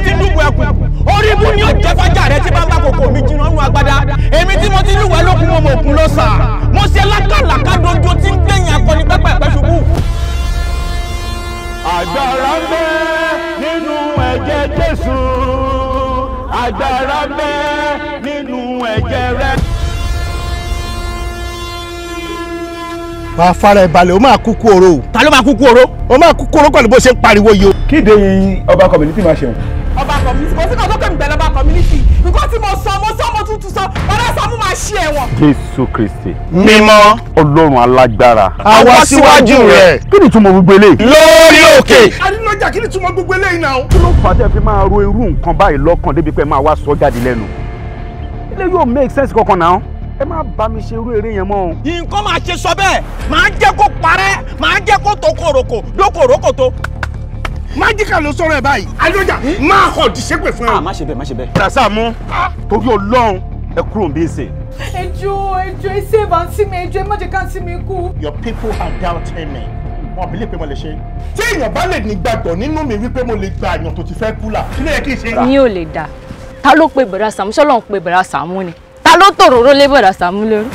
ti ń dùbò ẹkùn orí ibú ni ó jẹ́ fájà rẹ tí bá ń bá kòkò mi jiná nù agbada èmi tí mo ti lúwẹ̀ lókun mo mọ̀ òkun ló sà mo ṣe lákàlàkà dojo tí ń gbẹ̀yìn akọni pẹ́pẹ́pẹ́ ṣubú. Agbára ń bẹ nínú ẹ̀jẹ̀ Jésù agbára ń bẹ nínú ẹ̀jẹ̀ rẹ̀. Wàá fara ẹ̀ balẹ̀ o máa kúkú oró o. Ta ló máa kúkú oró? O máa kúkú oró pẹ̀lú bó ṣe ń pariwo yìí o. Kéde ọba community máa ṣe wọn. Ọba community kò sí kan tó kẹ́mi pẹ̀lú ọba community nǹkan tí mo tuntun sọ ọ̀rẹ́ Sàámú máa ṣe ẹ̀wọ̀n. Jésù Kristi. Mímọ́. Ọlọ́run alágbára. Àwa síwájú rẹ̀. Kí ni túmọ̀ gbogbo eléyìí? Lórí òkè. Adínlọ́jà kí ni túmọ̀ gbogbo eléyìí náà? Kí ló fà á tẹ́ fi máa ro irú nǹkan báyìí lọ́kàn débi pé máa wá sọ jáde lẹ́nu? Ilé yóò make sense kankan náà. Ẹ má bá mi ṣe irú eré yẹn mọ́ o. Nǹkan máa ṣe sọ bẹ́ẹ̀ máa jẹ́ kó parẹ́ máa jẹ́ kó tó kòròkò dókòrókò tó. Májíkà ló sọ̀rọ̀ ẹ̀ báyìí. Adínlọ́jà máa hàn dìṣẹ́pẹ̀ fún ẹ. Má ṣe bẹ́ẹ̀ má ṣe bẹ́ẹ̀. Sàámú torí Ọlọ́run ẹ kúrò bí ń sè. Ẹjọ́ ẹ save àǹtí mi ẹjọ́ ẹ má jẹ́ káǹtí mi kú. Your people are doubting me. Wọ́n believe pé mo lè ṣe. Tí èèyàn bá lè ní gbàgbọ́ nínú mi wípé mo lè gba àyàn tó ti fẹ́ kú là, kí ló yẹ kí n ṣe? Ní ò lè dà. Ta ló pe bọ̀dá Sàámú? Ṣọ́lọ́run pe bọ̀dá Sàámú ni. Ta ló tòróró lé bọ̀dá Sàámú lórí?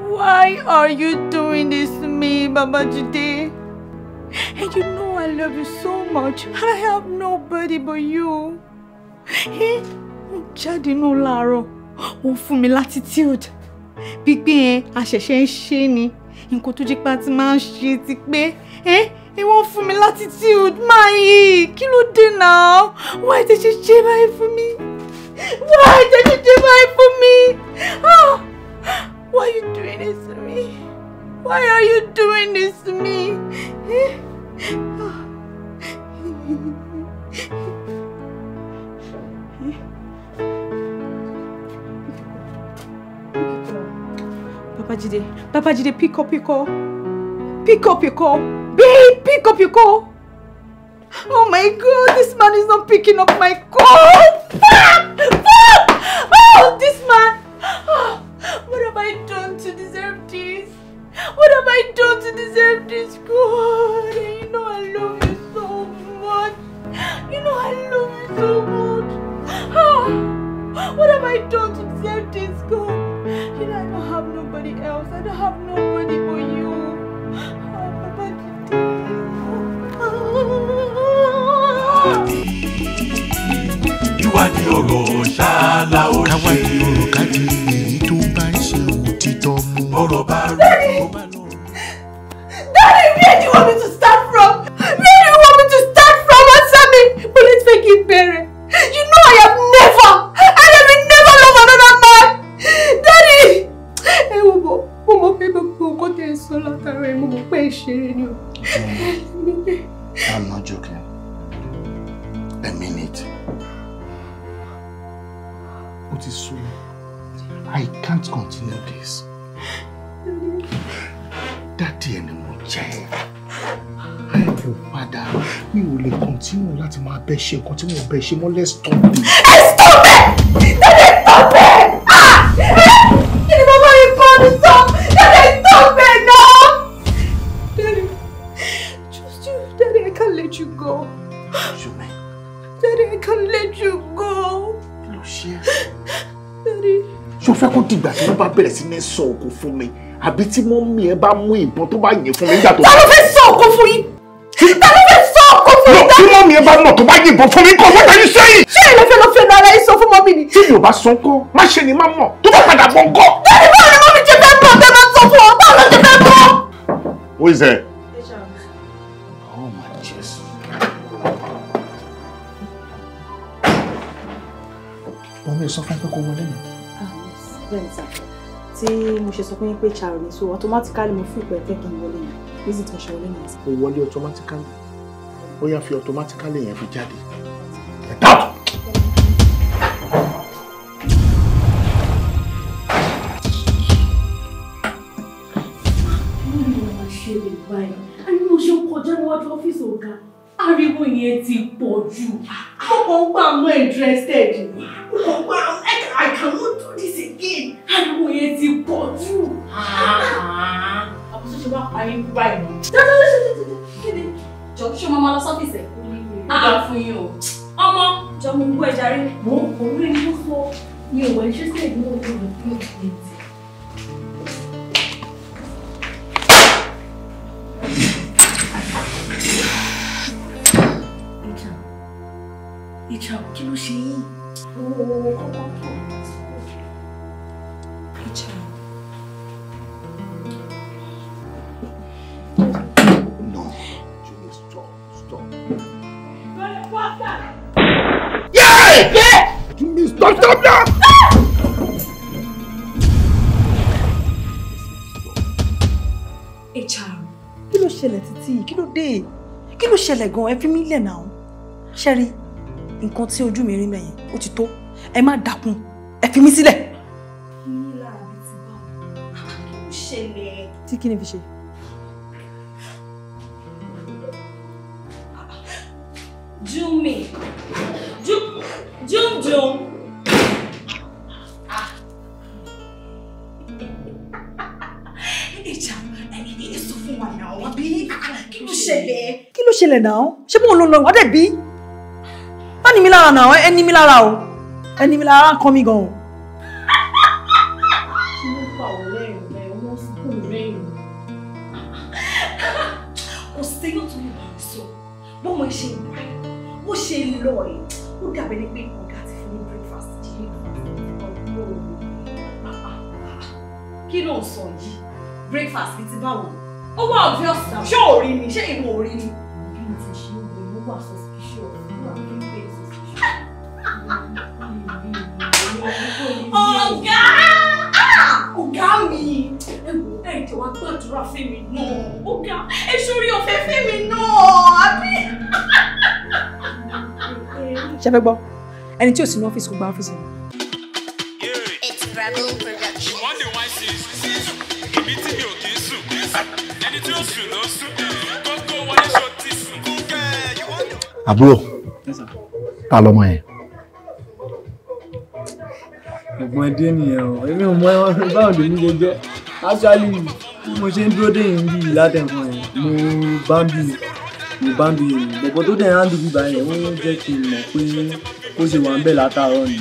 Why are you doing this to me, Babajide? And you know I love you so much. I have nobody but you. Hey, jáde nù láàárọ̀, ó fún mi latitude. Pípé a ṣẹ̀ṣẹ̀ ń ṣe ni. Nǹkan tó jẹ́ pé a ti máa ń ṣe ti pé. Wọ́n fún mi latitude. Máyì, kí ló dé now? Why did you ṣe báyìí fún mi? Why did you ṣe báyìí fún mi? Why are you doing this to me? Why are you doing this to me? Babajide, pick up your call. Pick up your call. Babe, pick up your call. Oh my God, this man is not picking up my call. Oh, this man. What have I done to deserve this? What have I done to deserve this? God, you know I love you so much. You know I love you so much. What have I done to deserve this, God? You know I don't have nobody else. I don't have nobody but you. Ìwádìí ọ̀rọ̀ ṣáàlà ó ṣe. Káwádìí ọ̀rọ̀ kájí èyí tó bá ń ṣe òtítọ́ mú. Ọ̀rọ̀ bá rí ó bá lọ. Daddy, where do you want me to start from? Where do you want me to start from? Answer me. But let's make it better. You know I have never love another man. Daddy. Mo pe gbogbo nǹkan tẹ́ ẹ sọ látara ẹ̀ mo mọ̀ pé ìṣeré ni o. I'm not joking. I mean it. What is so? I can't continue this. Daddy ẹni mo jẹ́. I am your father. Mi ò lè continue láti máa bẹ ṣe nǹkan tí mo bẹ ṣe mọ́. Let's stop this. Stop it! Daddy, stop it! Kí ni bàbá yìí kọ́ mi sọ? Daddy, stop it now! Daddy, just you. Daddy, I can't let you go. Ṣùgbọ́n. Daddy, I can't let you go. Kí ló ṣe? Daddy. Ṣé o fẹ́ kó dìgbà tí wọ́n bá bẹ̀rẹ̀ sí ní sọ òkú fún mi? àbí tí mọ́mí ẹ bá mú ìbọn tó bá yìn fún mi nígbà tó. Ta ló fẹ́ sọ ọkọ fún yín? Ta ló fẹ́ sọ ọkọ fún yín? Tí mọ́mí ẹ bá mọ̀ tó bá yìnbọn fún mi kọ́ what are you saying? Ṣé ẹ lọ fẹ́ lọ fẹ́ ara yín sọ fún mọ́mí ni? Tí yóò bá sọ ńkọ́, má ṣe ni má mọ̀ tó bá padà bọ̀ ńkọ́. Bẹ́ẹ̀ni báwo ni mọ́mí ṣe fẹ́ bọ̀ tẹ́ máa sọ fún ọ? Báwo ló ṣe fẹ́ bọ̀? Who is there? Oh my Jesus. Mọ́mí sọ fún pé kó wọlé mi. Bẹ́ẹ̀ni sá, tí mo ṣe sọ fún yín pé Charo ni, so automatically mo fi ìpẹ́ fẹ́ kí n wọlé yẹn. Bísí tí mo ṣe wọlé yẹn. Ó wọlé automatically. Ó yá fi automatically yẹn fi jáde. Get out! Ariwo ṣe ń kọjá níwájú ọ́fíìsì ọ̀gá. Ariwo yẹn ti pọ̀ jù. Mo kàn gbà mọ́ interested. Mo kàn gbà I cannot do this again. Ariwo yẹn ti pọ̀ jù. Àbúṣe ṣe wá parí báyìí mọ́. Kéde jọ ṣé o máa lọ sọ́fíìsì ẹ̀? Fún yín o. Ọmọ jọ mo gbọ́ ẹja rí. Mo rí ẹni tó sọ mi ò wọ interested ní ojú rẹ̀ fún ìdíje. Ajao, kí ló ṣe yín? Ajao. No, Jimmy, stop. Yeah! Jimmy, stop now! Ajao, kí ló ṣẹlẹ̀ títí? Kí ló dé? Kí ló ṣẹlẹ̀ gan-an? Ẹ fi mí lẹ̀ náà. Ṣẹ́rí, nǹkan tí ojú mi rí mẹ́yìn, ó ti tó. Ẹ má dákun, ẹ fi mí sílẹ̀. Ní lára mi ti bá wọn. Ó ṣẹlẹ̀. Tí kí ni fi ṣe? Jumi. Jum. Ajao, ẹ sọ fún wa náà, wá bí kí ló ṣẹlẹ̀? Kí ló ṣẹlẹ̀ náà? Ṣé bóun ló lọ wá dẹ̀ bí? Má ní mi lára náà, ẹ ní mi lára o. Ẹ ní mi lára ń kọ́ mi gan o. Kí ló fà ọ́ lẹ́rìn rẹ̀? Wọ́n sùn rẹ́rìn. Kò sí yóò tún lè sọ. Bọ́mọ ṣe wà, ó ṣe lọ ẹ̀. Ó dàbẹ̀ ní pé ọ̀gá ti fún mi breakfast jílé ọ̀gbọ́n. Kí ló ń sọ yìí? Breakfast ní ti báwo? Ó wà obvious now. Ṣé ò rí ni? Ṣé ìwọ ò rí ni? Bí mo ti ṣe ń wò ó wà suspicious. Ó wà very suspicious. Ọ̀gá! Ọ̀gá mi! Ẹ wò ẹ jẹ́ wá gbàdúrà fún mi náà. Ọ̀gá ẹ ṣorí ọ̀fẹ́ fún mi náà. Àbí? Ṣé fẹ́ gbọ́? Ẹni tí ò sí ní ọ́fíìsì kò gba ọ́fíìsì. It's Grappling Production. Wọ́n lè wá sí èmi tí mi ò kì í sùn. Ẹni tí ó sùn ló sùn. Gbogbo wọlé ṣó ti sùn. Àbúrò, ta lọmọ yẹn? Ẹ̀gbọ́n ẹdẹ nìyẹn o. Èmi ò mọ ẹwọn báwo lè ní jẹjẹ. Actually, bí mo ṣe ń dúró dé yìí bí látẹ̀kùn ẹ̀, mo bá ń bí bọ̀bọ̀ tó dẹ̀ hàn dùbí báyìí ó jẹ́ kí n mọ̀ pé ó ṣe wà ń bẹ̀ látàárọ̀ ni.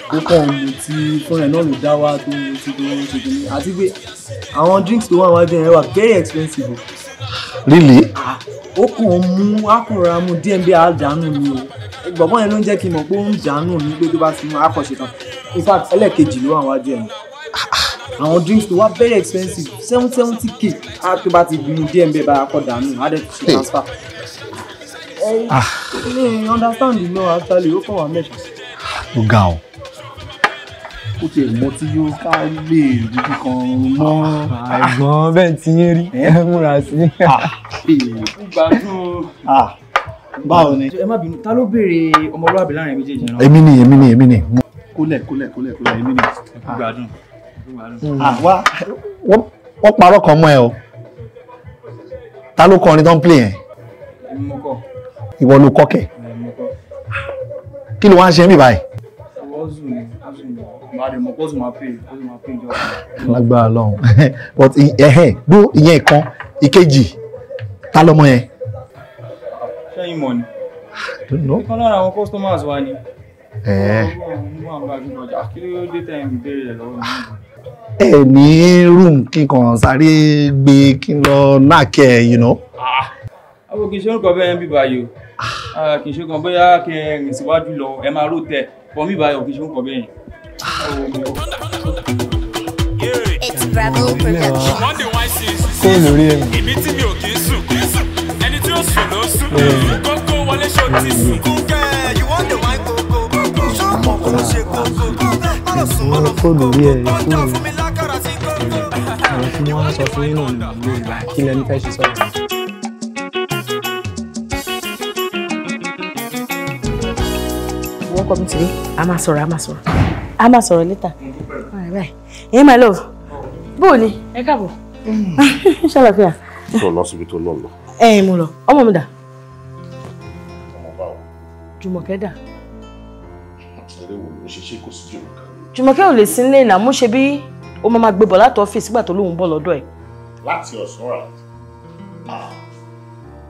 Ó kàn mú tí fún ẹ̀ náà ló dá wá tó ti tó ṣe kìíní. Àti pé àwọn drinks tó wà wájú yẹn wà very expensive. Really? Ó kàn mú akùnrin mu díẹ̀ bí àdánù ni o. Bọ̀bọ̀ yẹn ló ń jẹ́ kí n mọ̀ pé ó ń dànù ní pé tó bá ti mú akọ̀ṣe kan. In fact, ẹlẹ́ẹ̀kejì ló wà wájú ẹ̀. Àwọn drinks tó wà very expensive 70k. Á tó bá ti bínú díẹ̀ bí bá akọ̀ dànù, á dẹ̀ ṣe transfer. Mi understand you know actually ó kàn wá mẹ́ta. Ó ga ọ. Ó ti mọ tí yóò ká lè rí kan mọ́. Àìgbọ́n bẹ́ẹ̀ tí yín rí ẹ múra sí. Gbádùn. Báwo ni? Ẹ má bínú, ta ló béèrè ọmọlúwàbí láàrin méjèèjì náà? Èmi ni. Kólẹ̀, èmi ni. Gbádùn. Wá, wọ́n parọ́ kan mọ́ ẹ o. Ta ló kọrin tó ń play yẹn? Èmi mo kọ. Ìwọ ló kọ́ kẹ̀. Mo kọ. Kí ló wá ń ṣe mí báyìí? Wọ́ọ̀zù ni. Máa dẹ̀ mọ̀ pọ́sù máa pè jọ. Lágbára lọ́hùn. But bó ìyẹn kan, ìkejì, ta lọmọ yẹn? Ṣẹ́yìn mọ̀ ni. No. Ìkan lára àwọn customers wa ni. Kí ẹ ní room kíkan sáré gbé kí n lọ knock you know. Àwọn kì í ṣe orúkọ bẹ́ẹ̀ ń bí báyìí o. Kì í ṣe kan bóyá kí ẹ rìn síwájú lọ ẹ máa rò tẹ̀ fọ́ mí báyìí o kì í ṣe orúkọ bẹ́ẹ̀ yẹn. It's grappling production. Fóònù rí ẹ̀mí. Èmi tí mi ò kì í sùn. Ẹni tí ó sùn ló sùn. Kókó wọlé ṣó ti sùn. Kúkẹ́, you want the wine kókó. Ṣọ́ọ̀mù kò ṣe kókó. Fóònù rí ẹ̀ fóònù. Àwọn tí wọ́n sọ fún yín náà ní ìgbà kí lẹ́ni fẹ́ ṣe sọ̀rọ̀. Wọ́n kọ́ mi ti rí. A máa sọ̀rọ̀ later. All right. Hey, my love. Bóòni, ẹ káàbọ̀. Ṣàlàfíà. Tó lọ síbi tó lọ. Mo lọ. Ọmọ mi dà. Ọmọ báwo? Jùmọ̀kẹ́ dà. Ẹ̀rẹ́ wo ló ṣe kò sí Jùmọ̀kẹ́? Jùmọ̀kẹ́ ò lè sí nílé náà, mo ṣe bí ó máa gbé bọ̀ láti ọ́fíìsì nígbà tó lóun bọ̀ lọ́dọ̀ ẹ̀. Láti ọ̀sán rà.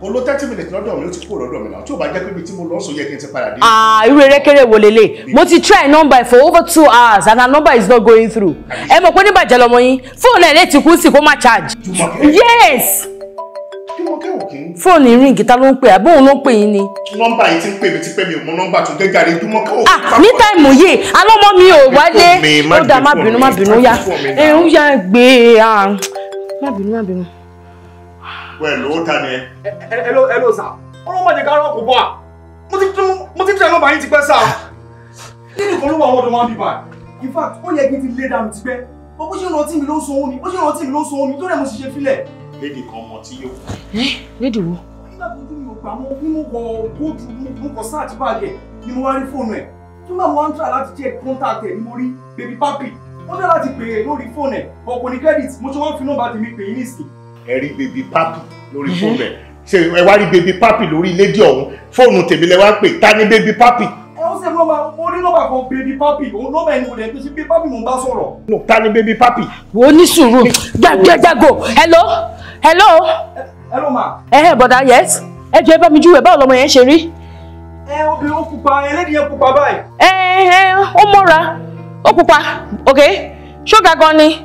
Kò ló 30 minutes lọ́dọ̀ mi ó ti kúrò lọ́dọ̀ mi náà. Tí ò bá jẹ́ pé ibi tí mo lọ sọ yẹ kí n ti padà dé. Irú erékeré wo lélẹ̀? Mo ti try number for over 2 hours and her number is not going through. Ẹ mọ̀ pé ní bàjẹ́ lọmọ yín, fóònù ẹ̀ lè ti kú sí kó má charge. Yes! Jùmọ̀kẹ́ ò kí ń. Fóònù ring ta ló ń pè àbóhun ló ń pè yín ni. Nọ́mbà yìí ti ń pè mí ti pẹ́ mi ò mọ nọ́mbà tó jẹ́ jàre Jùmọ̀kẹ́ ò. Ní táìmù yìí, alọ́mọ mi ò wálé. Ó dá má bínú yá. Ó yá gbé má bínú. Well, ó ta ni ẹ. Hello sir. Ọlọ́run má jẹ́ ká rán kò bọ́ à. Mo ti tẹ̀ nọ́mbà yín ti pẹ́ sá. Nínú kan ló wà ọmọdé máa ń bí báyìí. In fact, ó yẹ kí n ti lé dànù ti pẹ́. Bó ṣe ń rántí mi ló ń sanwó mi. Tó rẹ̀ mo sì ṣe fílẹ̀. Lédi kan mọ tí yóò. Lédi wo? Nígbà tó dún mi ò gbà mọ́ bí mo kọ góòtù mo kọ sáàtì báàgẹ̀ ni mo wá rí fóònù ẹ̀. Nígbà mo wá ń try láti check contact ẹ̀ ni mo rí baby papi. Wọ́n dẹ́ láti pè é lórí fóònù ẹ̀. Ọ̀pọ̀ ní credit mo ṣe wọ́n fi nọ́mbà tèmi pè é nísìnyí. Ẹ rí baby papi lórí fóònù ẹ̀. Ṣé ẹ wá rí baby papi lórí lédi ọ̀hún? Fóònù tèmi lẹ wá pè. Ta ni baby papi? Ó ṣe nọ́mbà, mo rí nọ́mbà kan baby papi. Òun nọ́mbà ẹni kò dẹ̀ pé ṣe baby papi mo ń bá sọ̀rọ̀. No, ta ni baby papi? Wo ní sùúrù. Gbàgbẹ́gbàgbò. Hello ma. Bọ̀dá, yes. Ẹ jọ̀ọ́ ẹ bá mi júwe báwo lọmọ yẹn ṣe rí. Obìnrin ó pupa, ẹlẹ́dìí yẹn pupa báyìí. Ó mọ́ra. Ó pupa. Ok. Ṣó ga gan ni?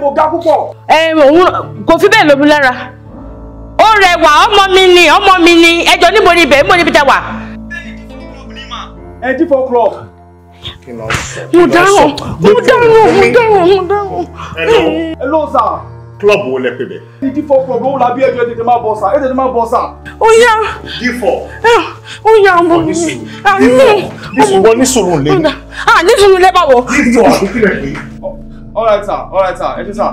Kò ga púpọ̀. Òun kò fi bẹ́ẹ̀ lómi lára. Ó rẹwà, ọmọ mi ni. Ẹ jọ̀ọ́ níbo ni ibẹ̀? Níbo ni ibi tẹ́ wà? D4 club. Mo dáhùn. Hello sir. Club wo lẹ pè bẹ? D4 club ló la bí ẹjọ́ tètè máa bọ̀ sà. Ó yá. D4. Ó yá ọmọ mi. Wọ́n ní sùúrù lé. Ní sùúrù lé báwo? D4 àbíkílẹ̀ pé. All right sir. Ẹ ṣé sir.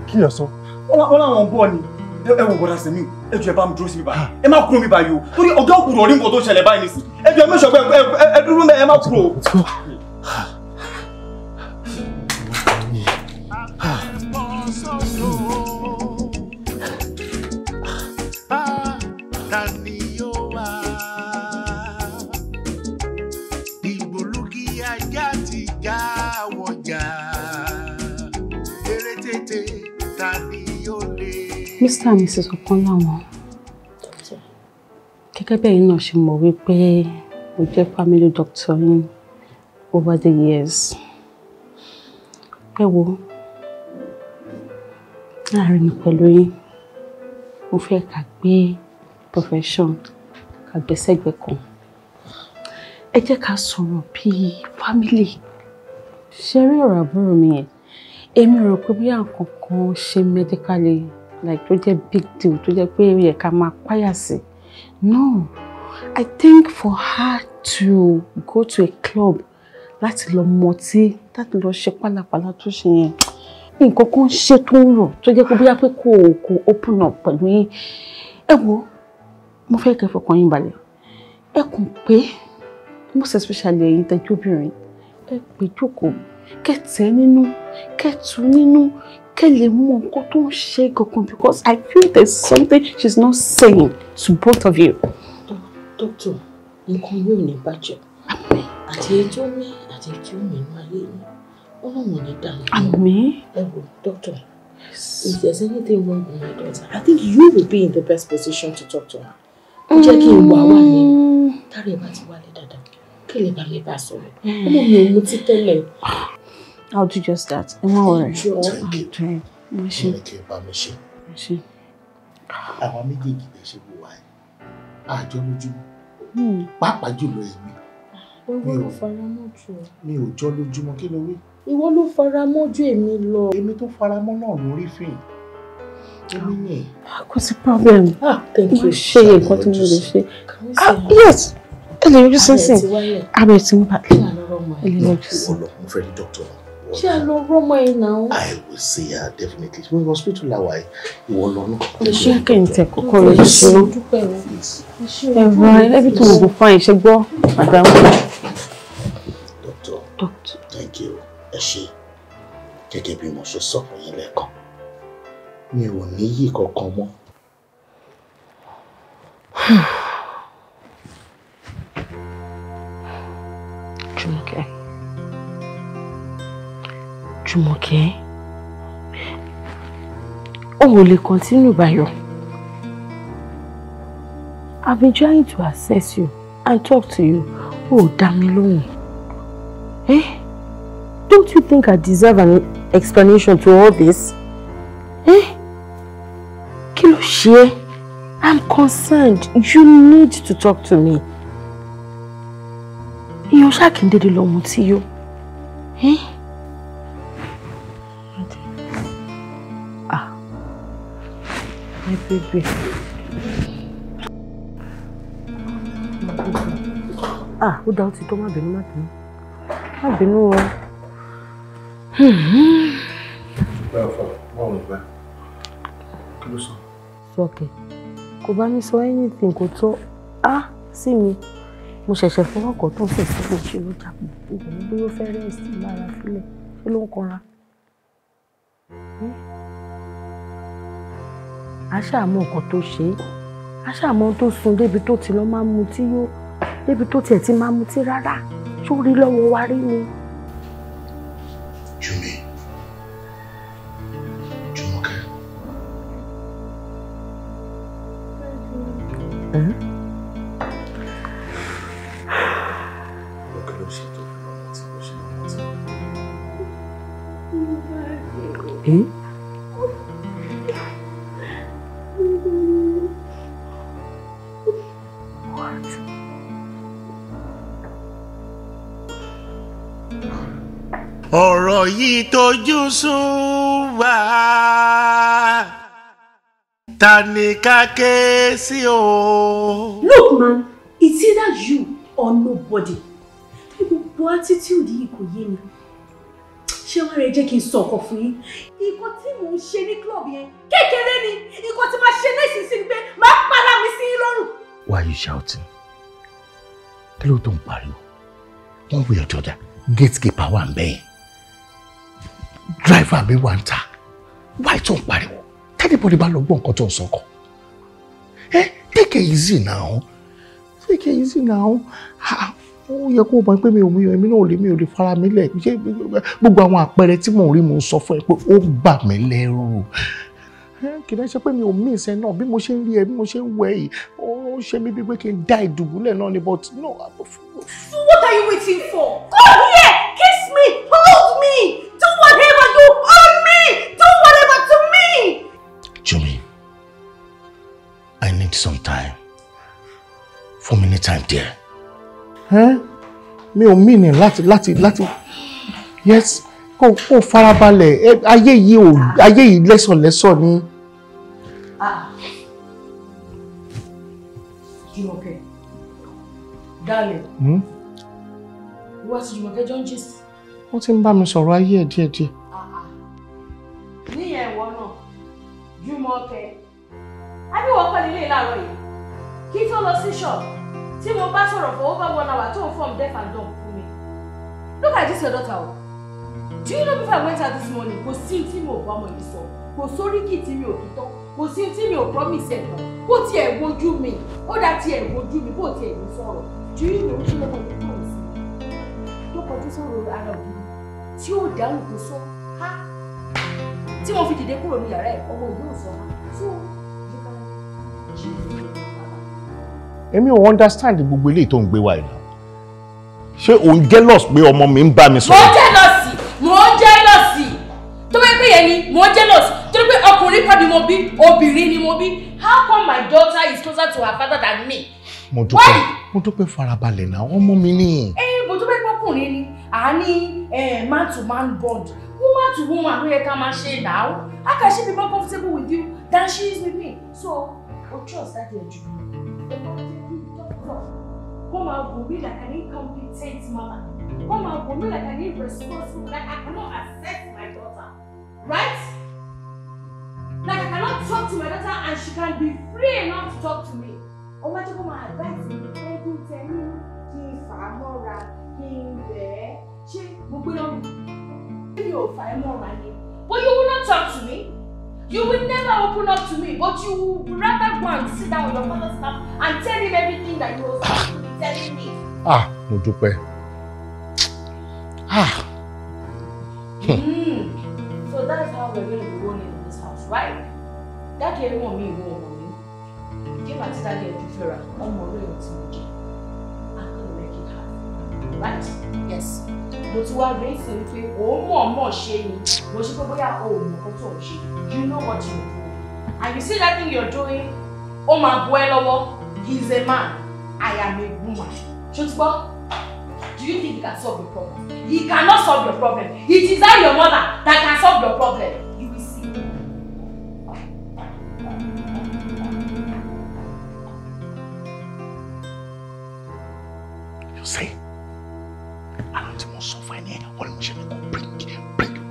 Kí ló sọ? Wọ́n láwọn bọ̀ ni. Ẹ wò bọ́dá sẹ́mi, ẹ jọ̀ọ́ ẹ bá mi dúró sí mi báyìí. Ẹ má kúrò mi báyìí o. Torí ọ̀gá òkúrò rí nǹkan tó ṣẹlẹ̀ báyìí nísìn. Ẹ jọ̀ọ́ make sure pé ẹ dúró mẹ́ ẹ má kúrò. Mr. and Mrs. Okonlawọn, gẹ́gẹ́ bẹ́ẹ̀ náà ṣe mọ̀ wípé mo jẹ́ family doctor yín over the years. Ẹ wo, láàrin mi pẹ̀lú yín, mo fẹ́ ká gbé profession, ká gbé sẹ́gbẹ̀ kan. Ẹ jẹ́ ká sọ̀rọ̀ bí family. Ṣé rí ọ̀rọ̀ àbúrò mi yẹn? Èmi rò pé bí nǹkan kan ṣe medically like tó jẹ́ big deal tó jẹ́ pé yẹ ká máa páyà sí. No, I think for her to go to a club láti lọ mọtí láti lọ ṣe pálapàla tó ṣe yẹn nǹkan kan ṣe tó ń rò tó jẹ́ pé bóyá pé kò open up pẹ̀lú yín. Ẹ wo, mo fẹ́ kẹ́ fọkàn yín balẹ̀. Ẹ kàn pé most especially ẹ̀yin tẹ́jú obìnrin ẹ pé jókòó kẹ́tẹ́ nínú kẹ́tù nínú kẹ́ lè mọ nǹkan tó ń ṣe gangan because I feel there's something she's not saying to both of you. Doctor, nǹkan yóò ní bàjẹ́. Àti ẹjọ́ mi àti ẹjọ́ mi inú ayé mi. Ọlọ́run ní dànù. Àmín. Ẹ wo, doctor, if there's anything wrong with my daughter, I think you will be in the best position to talk to her. Jẹ́ kí n wà wá ní. Tárí ẹ̀ bá ti wálé dáadáa. kele bá mi bá sọ̀rọ̀. Ọmọ mi ò mutí tẹ́lẹ̀. I'll do just that. I'm not worried. Thank you. Kí bá mi ṣe. Àwọn méjèèjì lè ṣe wò wá ẹ̀. Àjọ lójúmọ́. Pàápàá jùlọ èmi. Ìwọ ló fara mọ́ jù. Mi ò jọ lójúmọ́ kí ló wí? Ìwọ ló fara mọ́ jù èmi lọ. Èmi tó fara mọ́ náà lórí fíìn. Èmi ni. Kò sí problem. Thank you. Ṣé nǹkan tí mo lè ṣe? Yes. Ẹ lè yọjú sínsìn. Abẹ́ tí mo bá lè. Ẹ lè yọjú sí. Mo fẹ́ rí dọ́kítọ̀ náà. Ṣé a lọ rọ́mọ ẹ̀ náà? I will see her definitely. Ṣé mo hospital la wà yìí? Ìwọ lọ náà. Ṣé kẹ́hìntẹ́ kọ́kọ́ rẹ̀ ṣe? Ẹ̀rọ everything will be fine. Ṣé gbọ́, madam? Doctor, thank you. Ẹ ṣé. Gẹ́gẹ́ bí mo ṣe sọ fún yín lẹ́ẹ̀kan. Mi ò ní yí kankan mọ́. Jùmọ̀kẹ́, o ò lè continue báyọ̀. I've been trying to assess you and talk to you. Oh, dá mi lóhùn. Don't you think I deserve an explanation to all this? Kí ló ṣe? I'm concerned. You need to talk to me. Ìyẹn ṣáà kí n dédé lọ mutí yó. My baby. Ó dá ó ti tó má bínú. Má bínú o. Kí ló sọ? Sọ́kẹ̀. Kò bá mi sọ anything kò tó. Sí mi. Mo ṣẹ̀ṣẹ̀ fọwọ́ kọ̀ tó fẹ̀ sí kò ṣe ló jápọ̀. Ìgbà bí ó fẹ́ rẹ́ẹ̀sì lára sílẹ̀. Ṣé ló ń kanra? A ṣàmọ́ nǹkan tó ṣe é. A ṣàmọ́ tó sun débi tó ti lọ máa mutí yó. Débi tó tiẹ̀ ti máa mutí rárá. Ṣó rí lọ́wọ́ wa rí ni? Jùmọ̀kẹ́. ọ̀rọ̀ yìí tójú sùn wá ta ni ká ké sí o. Look man, it's either you or nobody. Gbogbo attitude yìí kò yé mi. Ṣé wọ́n rẹ̀ jẹ́ kí n sọ ọkọ̀ fún yín? Nǹkan tí mò ń ṣe ní club yẹn kékeré ni. Nǹkan tí máa ṣe nísinsìnyí pé máa para mi sí yín lọ́rùn. Why are you shouting? Kí ló tó ń pariwo? Wọ́n gbé ọjọ́ dá. Gatekeeper wà ń bẹ́yìn. Driver mi wà ń ta. Why tó ń pariwo? Tẹ́lifíbọ̀dì bá lọ gbọ́ nǹkan tó ń sọkọ̀. Take it easy now. Take it easy now. Ó yẹ kó mọ̀ pé èmi náà ò lè fara mi lẹ̀. Gbogbo àwọn àpẹẹrẹ tí mò ń rí mo sọ fún ẹ pé ó bà mí lẹ́rù. Kì í ṣe pé mi ò mí ìṣẹ́ náà bí mo ṣe ń rí ẹ bí mo ṣe ń wẹ̀ yìí ó ṣe mí bí pé kí n dá ìdùbúlẹ̀ náà ni but no. What are you waiting for? Come here, kiss me, hold me, do whatever you want me, do whatever to me. Jimmy, I need some time. Fún mi ní time there. Mi ò mí ní láti yes kó farabalẹ̀ ayé yìí lẹ́sọ̀lẹ́sọ̀ ni. Jùmọ̀kẹ́, darling. Ìwọ àti Jùmọ̀kẹ́ jọ ń gist. Wọ́n ti ń bá mi sọ̀rọ̀ ayé ẹ̀ díẹ̀díẹ̀. Níyẹn ìwọ náà, Jùmọ̀kẹ́. Adéwọ̀ pẹ̀lú ilé ìlàrọ̀ yìí. Kí tó lọ sí ṣọ́ọ̀bù, tí mo bá sọ̀rọ̀ for over 1 hour tó ń form deaf and dumb fún mi. Look at this your daughter. Do you know before I went out this morning, kò sí tí mi ò bá ọmọ yìí sọ, kò sóríkì tí mi ò fi tán, kò sí tí mi ò promise ẹ̀ tán, bó tiẹ̀ wojú mi, ó dá tiẹ̀ wojú mi, bó tiẹ̀ ní sọ̀rọ̀. Do you know tí lọ́mọ yìí kúrò sí? Tó kọjú sọ̀rọ̀ ara òbí tí ó dáhùn kó sọ, ha! Tí mo fi dìde kúrò ní yàrá ẹ̀, ọmọ yìí ò sọ ha. So, you can choose. Èmi ò understand gbogbo eléyìí tó ń gbé wa yìí. Ṣé o ń jealous pé ọmọ mi ń bá mi sọ̀rọ̀? Mo jealousy. Tó bá pé yẹn ni mo jealous. Tó pé ọkùnrin kan ni mo bí, obìnrin ni mo bí. How come my daughter is closer to her father than me? Mo dúpẹ́ farabalẹ̀ náà, ọmọ mi ni. Mo dúpẹ́ pé ọkùnrin ni. A ní man to man bond. Woman to woman ló yẹ ká máa ṣe now. How can she be more comfortable with you than she is with me? So, I trust that you're come out with me like an incompetent mother. Come out with me like an irresponsible, like I cannot accept my daughter. Right? Like I cannot talk to my daughter and she can be free enough to talk to me. Or what you come and advise me, tell me, but you will not talk to me. You will never open up to me, but you would rather go and sit down with your father's lap and tell him everything that you were telling me. Mo dúpẹ́. So that's how we're going to be rolling in this house, right? That girl won't me, give her to that girl different. I'm going to make it happen. Right? Yes. But you are raising me, more shame. But you go you know what you're doing. And you see that thing you're doing? Oh my boy, he's a man. I am a woman. Shutba, do you think he can solve your problem? He cannot solve your problem. It is I, your mother, that can solve your problem. You will see. You see? I don't want to suffer any bring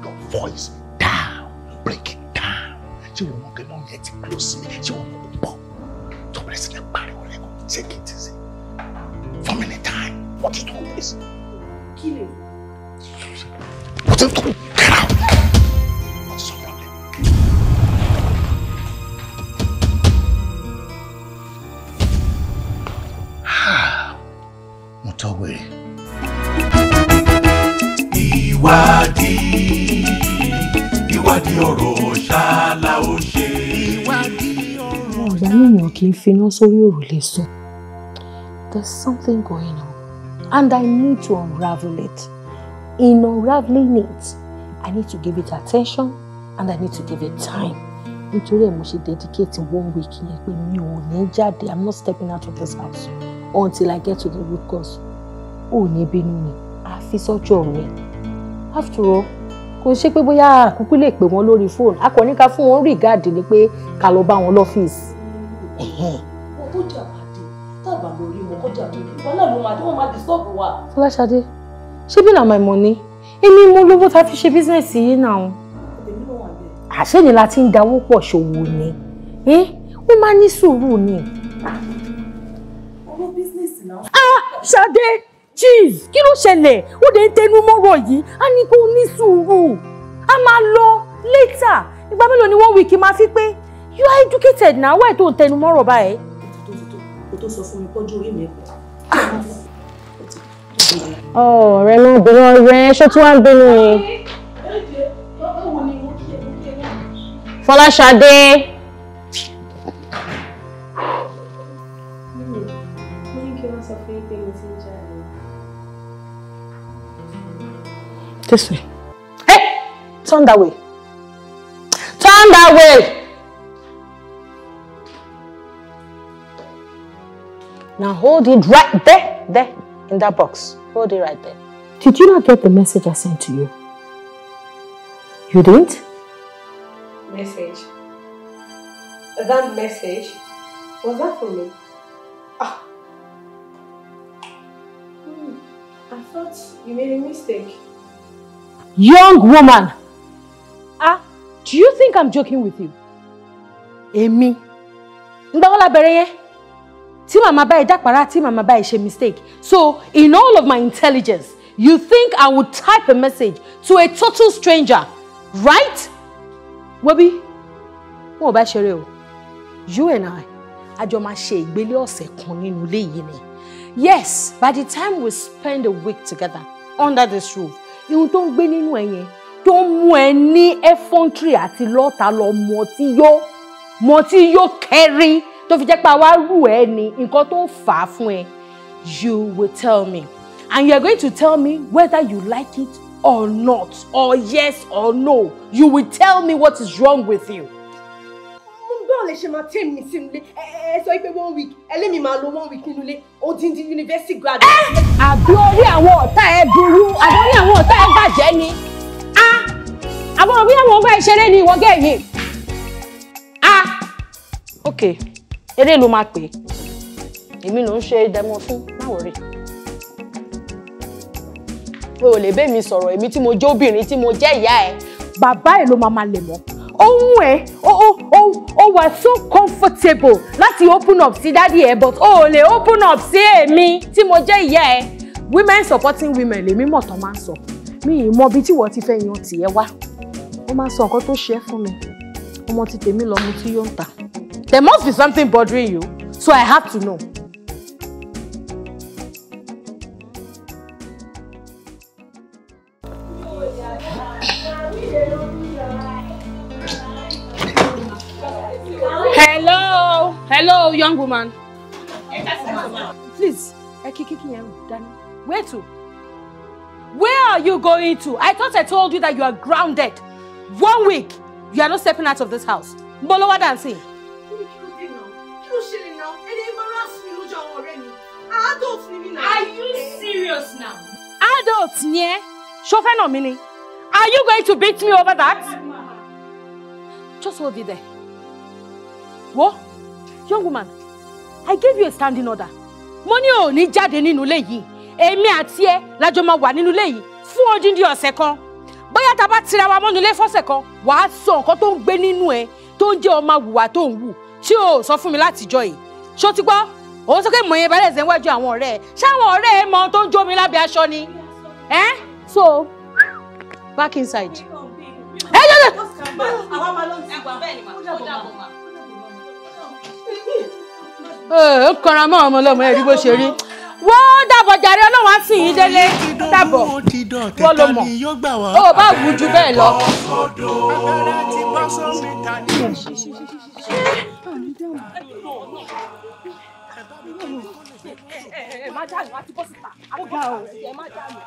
your voice down. Break it down. She will not get on yet close to me. She will not go. So let's take it easy. For many time. What is all this? Kill him. What is all? Get out! What is your problem? Mutawere. Ìwádìí ọ̀rọ̀ ṣáàlà ó ṣe. Ọ̀gá èèyàn kì í finá sórí òrùlé sùn. There's something going on and I need to unravel it. In unraveling it, I need to give it attention and I need to give it time. Nítorí mo ṣe dedicate 1 week yẹn pé mi ò ní jáde. I'm not stepping out of this house until I get to the root cause. Ó ní bínú mi, àfi sọ́jọ́ mi. After all, kò ṣe pé bóyá kúkú lè pè wọ́n lórí fóònù. A kò ní ká fún wọn regard ni pé ká lọ bá wọn lọ́fíìsì. Wọ́n tó jà pàdé, tábà lórí wọn kọjá lórí. Wọ́n náà ló máa dé, wọ́n máa disturb wa. Fọláṣadé, ṣebí na my money? Èmi mo lówó tá fi ṣe business yìí náà. Èmi náà wà bẹ́ẹ̀. Àṣé ni láti ń dáwó pọ̀ ṣòwò ni. Wọ́n máa ní sùúrù ni. Ọwọ́ business náà. Ṣadé! Jeez, kí ló ṣẹlẹ̀? Ó dé ń tẹnu mọ́rọ̀ yìí. A ní kó ní sùúrù. A máa lọ later. Ìgbà mélòó ni 1 week máa fi pé you are educated now. Why tó ń tẹnu mọ́rọ̀ báyìí? Kò tó sọ fún mi pọ́jú orí mi. Ọ̀rẹ́ náà bẹ̀rẹ̀ ọ̀rẹ́ ṣó tí wọ́n ń bínú ni. Fọláṣadé. This way. Hey! Turn that way. Turn that way! Now hold it right there, in that box. Hold it right there. Did you not get the message I sent to you? You didn't? Message? That message? Was that for me? I thought you made a mistake. Young woman! Do you think I'm joking with you? Èmi. Ǹgbà wo la bẹ̀rẹ̀ yẹn? Tí màmá bá ẹ dápàrá, tí màmá bá ẹ ṣe mistake. So, in all of my intelligence, you think I would type a message to a total stranger, right? Wobi, wọ́n ò bá ṣeré o. You and I, a jọ máa ṣe ìgbélé ọ̀sẹ̀ kan nínú ilé yìí ni. Yes, by the time we spend a week together under this roof, ihun tó ń gbé nínú ẹ yẹn, tó ń mú ẹ ní effrontery àti lọ́ta lọ mọ tí yó kẹrí tó fi jẹ́ pé àwa rú ẹ ní nǹkan tó ń fà á fún ẹ. You will tell me. And you're going to tell me whether you like it or not, or yes or no. You will tell me what is wrong with you. Ṣe máa tẹ́ mi sínú ilé sọ pé 1 week ẹlẹ́mi máa lo 1 week nínú ilé odindi university graduate. Àbí orí àwọn ọ̀tá ẹ burú àbí orí àwọn ọ̀tá ẹ bàjẹ́ ni. Àwọn orí àwọn ọmọ ìṣeré ni ìwọ gẹ̀yìn. Ok eré ló máa pè èmi ló ń ṣe dẹmọ fún báwo rí. O ò lè bẹ́ mi sọ̀rọ̀ èmi tí mo jẹ́ obìnrin tí mo jẹ́ ìyá ẹ. Bàbá ẹ ló máa lè mọ́. Ohun ẹ o wà so comfortable láti open up sí daddy ẹ but o lè open up sí èmi tí mo jẹ́ ìyá ẹ. Women supporting women lèmi mọ̀ tán máa ń sọ. Mi ì mọ bí tí wọ́n ti fẹ́ yan tìẹ wá. Ó máa ń sọ nǹkan tó ṣe é fún mi. Ọmọ ti tèmi lọ mu tí yóò ń tà. There must be something bothering you, so I have to know. Hello, young woman. Please, where to? Where are you going to? I thought I told you that you are grounded. 1 week, you are not stepping out of this house. Bolowa dancing. Are you serious now? Adults, yeah? Chauffeur no meaning. Are you going to beat me over that? Just hold it there. What? Young woman, I gave you a standing order. Money ò ní jáde nínú ilé yìí. Èmi àti ẹ la jọ máa wà nínú ilé yìí fún odindi ọ̀sẹ̀ kan. Bóyá tá bá tira wa mọ́nú ilé fọ́sẹ̀ kan, wàá sọ nǹkan tó ń gbé nínú ẹ, tó ń jẹ́ ọmọ àwùwà tó ń wù, tí ò sọ fún mi láti jọ yìí. Ṣó ti gbọ́? Ó sọ pé mọ̀ yẹn balẹ̀ ṣe ń wájú àwọn ọ̀rẹ́ ẹ̀. Ṣé àwọn ọ̀rẹ́ ẹ mọ tó ń jó mi lábẹ́ aṣọ ni? So, back inside. Ó kọra mọ́ ọmọ ọlọ́mọ ẹ̀rí bó ṣe rí. Wọ́n dàbọ̀ jàre ọlọ́run á sì yín délé. Dàbọ̀ wọ́n ló mọ̀. Ó bá wù ú ju bẹ́ẹ̀ lọ. Má jáde wá ti bọ́ síta. Àgbà ò má jáde.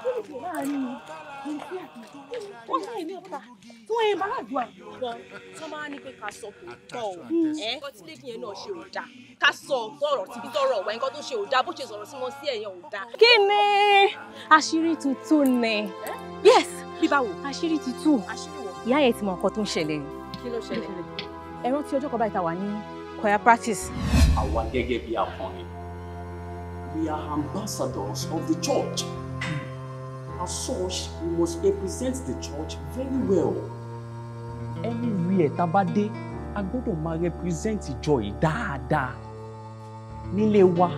Wọ́n sáyé ní ọ̀tá. Tí wọ́n yẹn bá láàdúrà gan, tí wọ́n máa ní pé ká sọ kò tọ́ o. Nǹkan tí lẹ́kìn yẹn náà ṣe ò dáa. Ká sọ tọ̀rọ̀ tíbi tọ̀rọ̀ wá nǹkan tó ṣe ò dáa bó ṣe sọ̀rọ̀ sí wọn sí ẹ̀yàn ò dáa. Kí ni àṣírí tuntun ni? Yes, bí báwo? Àṣírí tuntun. Àṣírí wo? Ìyá yẹn ti mọ nǹkan tó ń ṣẹlẹ̀ rí. Kí ló ṣẹlẹ̀? Ẹ rántí ọjọ́ kan báyìí tá wà ní choir practice. Àwa gẹ́gẹ́ bí akọrin, we are ambassadors of the church. As such, we must represent the church very well. Anywhere tá bá dé, a gbọ́dọ̀ máa represent ìjọ yìí dáadáa. Nílé wa,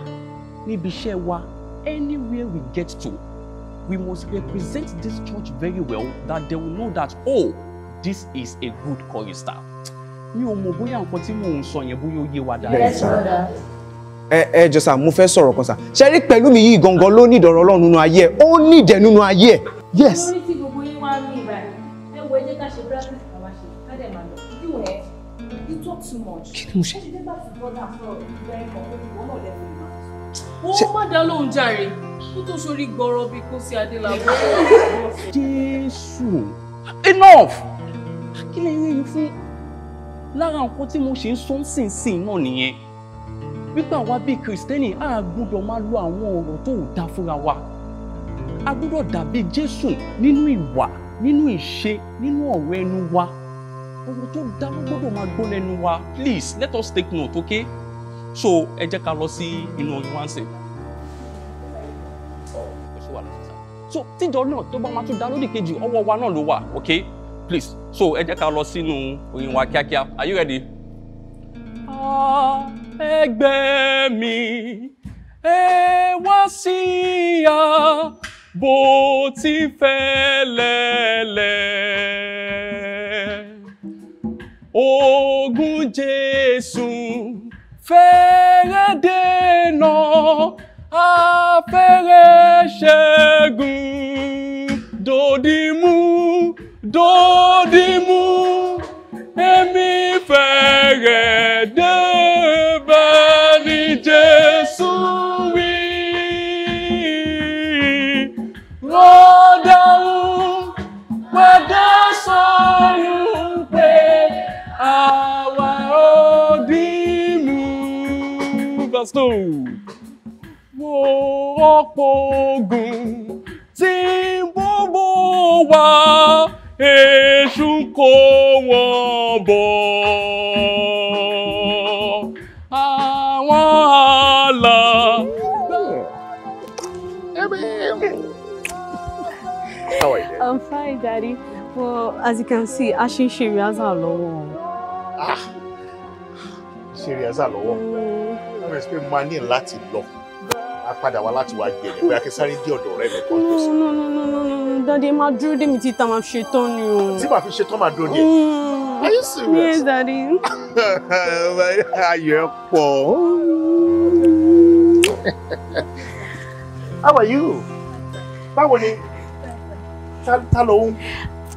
níbi iṣẹ́ wa, anywhere we get to, we must represent this church very well that they will know that, oh, this is a good chorister. Mi ò mọ̀ bóyá nǹkan tí mò ń sọ yẹn bóyá ó yé wa dáadáa. Yes, brother. Jọ sà, mo fẹ́ sọ̀rọ̀ kan sà. Ṣé rí pẹ̀lú mi yìí gangan ló ní ìdọ̀rọ̀ Ọlọ́run nínú ayé ẹ̀, ó ní ìdẹ̀ nínú ayé ẹ̀. Yes. Orí tí gbogbo yín wá ní ìbàdàn, ẹ wo ẹ jẹ́ ká ṣe practice kan wá ṣe, ká dẹ̀ máa lọ. You talk too much. Kí ni mo ṣe? Ẹ ṣe dé bá ti bọ́dà sọ̀rọ̀ ìgbà ẹ̀kọ́ pé ìwọ náà lẹ́nu ìmọ̀. Ó má dá lóhùn jàre, kó tó sórí gbọ́rọ̀ bí kò sí Adélábọ̀. Jésù, enough! Kí lè rí fún lára nǹkan tí mo ṣe ń sọ nísinsìnyí náà nìyẹn. Wípé àwa bíi Kristẹni a gbọ́dọ̀ máa lo àwọn ọ̀rọ̀ tó dá fúnra wa. A gbọ́dọ̀ dàbí Jésù nínú ìwà, nínú ìṣe, nínú ọ̀rọ̀ ẹnu wa. Ọ̀rọ̀ tó dá ló gbọ́dọ̀ máa gbọ́ lẹ́nu wa. Please, let us take note, okay? So, ẹ jẹ́ ká lọ sí inú orin wá ń sìn. So, tíjọ náà tó bá máa tún dá lódì kejì, ọwọ́ wa náà ló wà, okay? Please, so ẹ jẹ́ ká lọ sínú orin wa kíákíá. Are you ready? Ẹgbẹ́ mi, ẹ wá sí a bó ti fẹ́ lẹ́lẹ̀. Ogun Jésù fẹ́rẹ̀ dènà, afẹ́rẹ́ ṣẹ́gun. Dòdìmú, dòdìmú, èmi fẹ́rẹ̀ débẹ̀ ní Jésù wí. understood. Mo ọ̀pọ̀ ogun tí ń bóbó wá, èṣù kó wọn bọ̀. Àwọn àlà. How are you? I'm fine, Daddy. Well, as you can see, Ashin Shiri has a low. Shiri has a low. I'm expecting money láti lọ. A padà wá láti wá gbé ni. Bóyá kí sáré dé ọ̀dọ̀ ọ̀rẹ́ mi kan tó sí. No. Daddy, má dúró dè mí tí tá máa ṣe tán ni o. Tí màá fi ṣe tán máa dúró dè. Are you serious? Yes, Daddy. Ayọ̀ pọ̀. How are you? Báwo ni? Ta ló ń?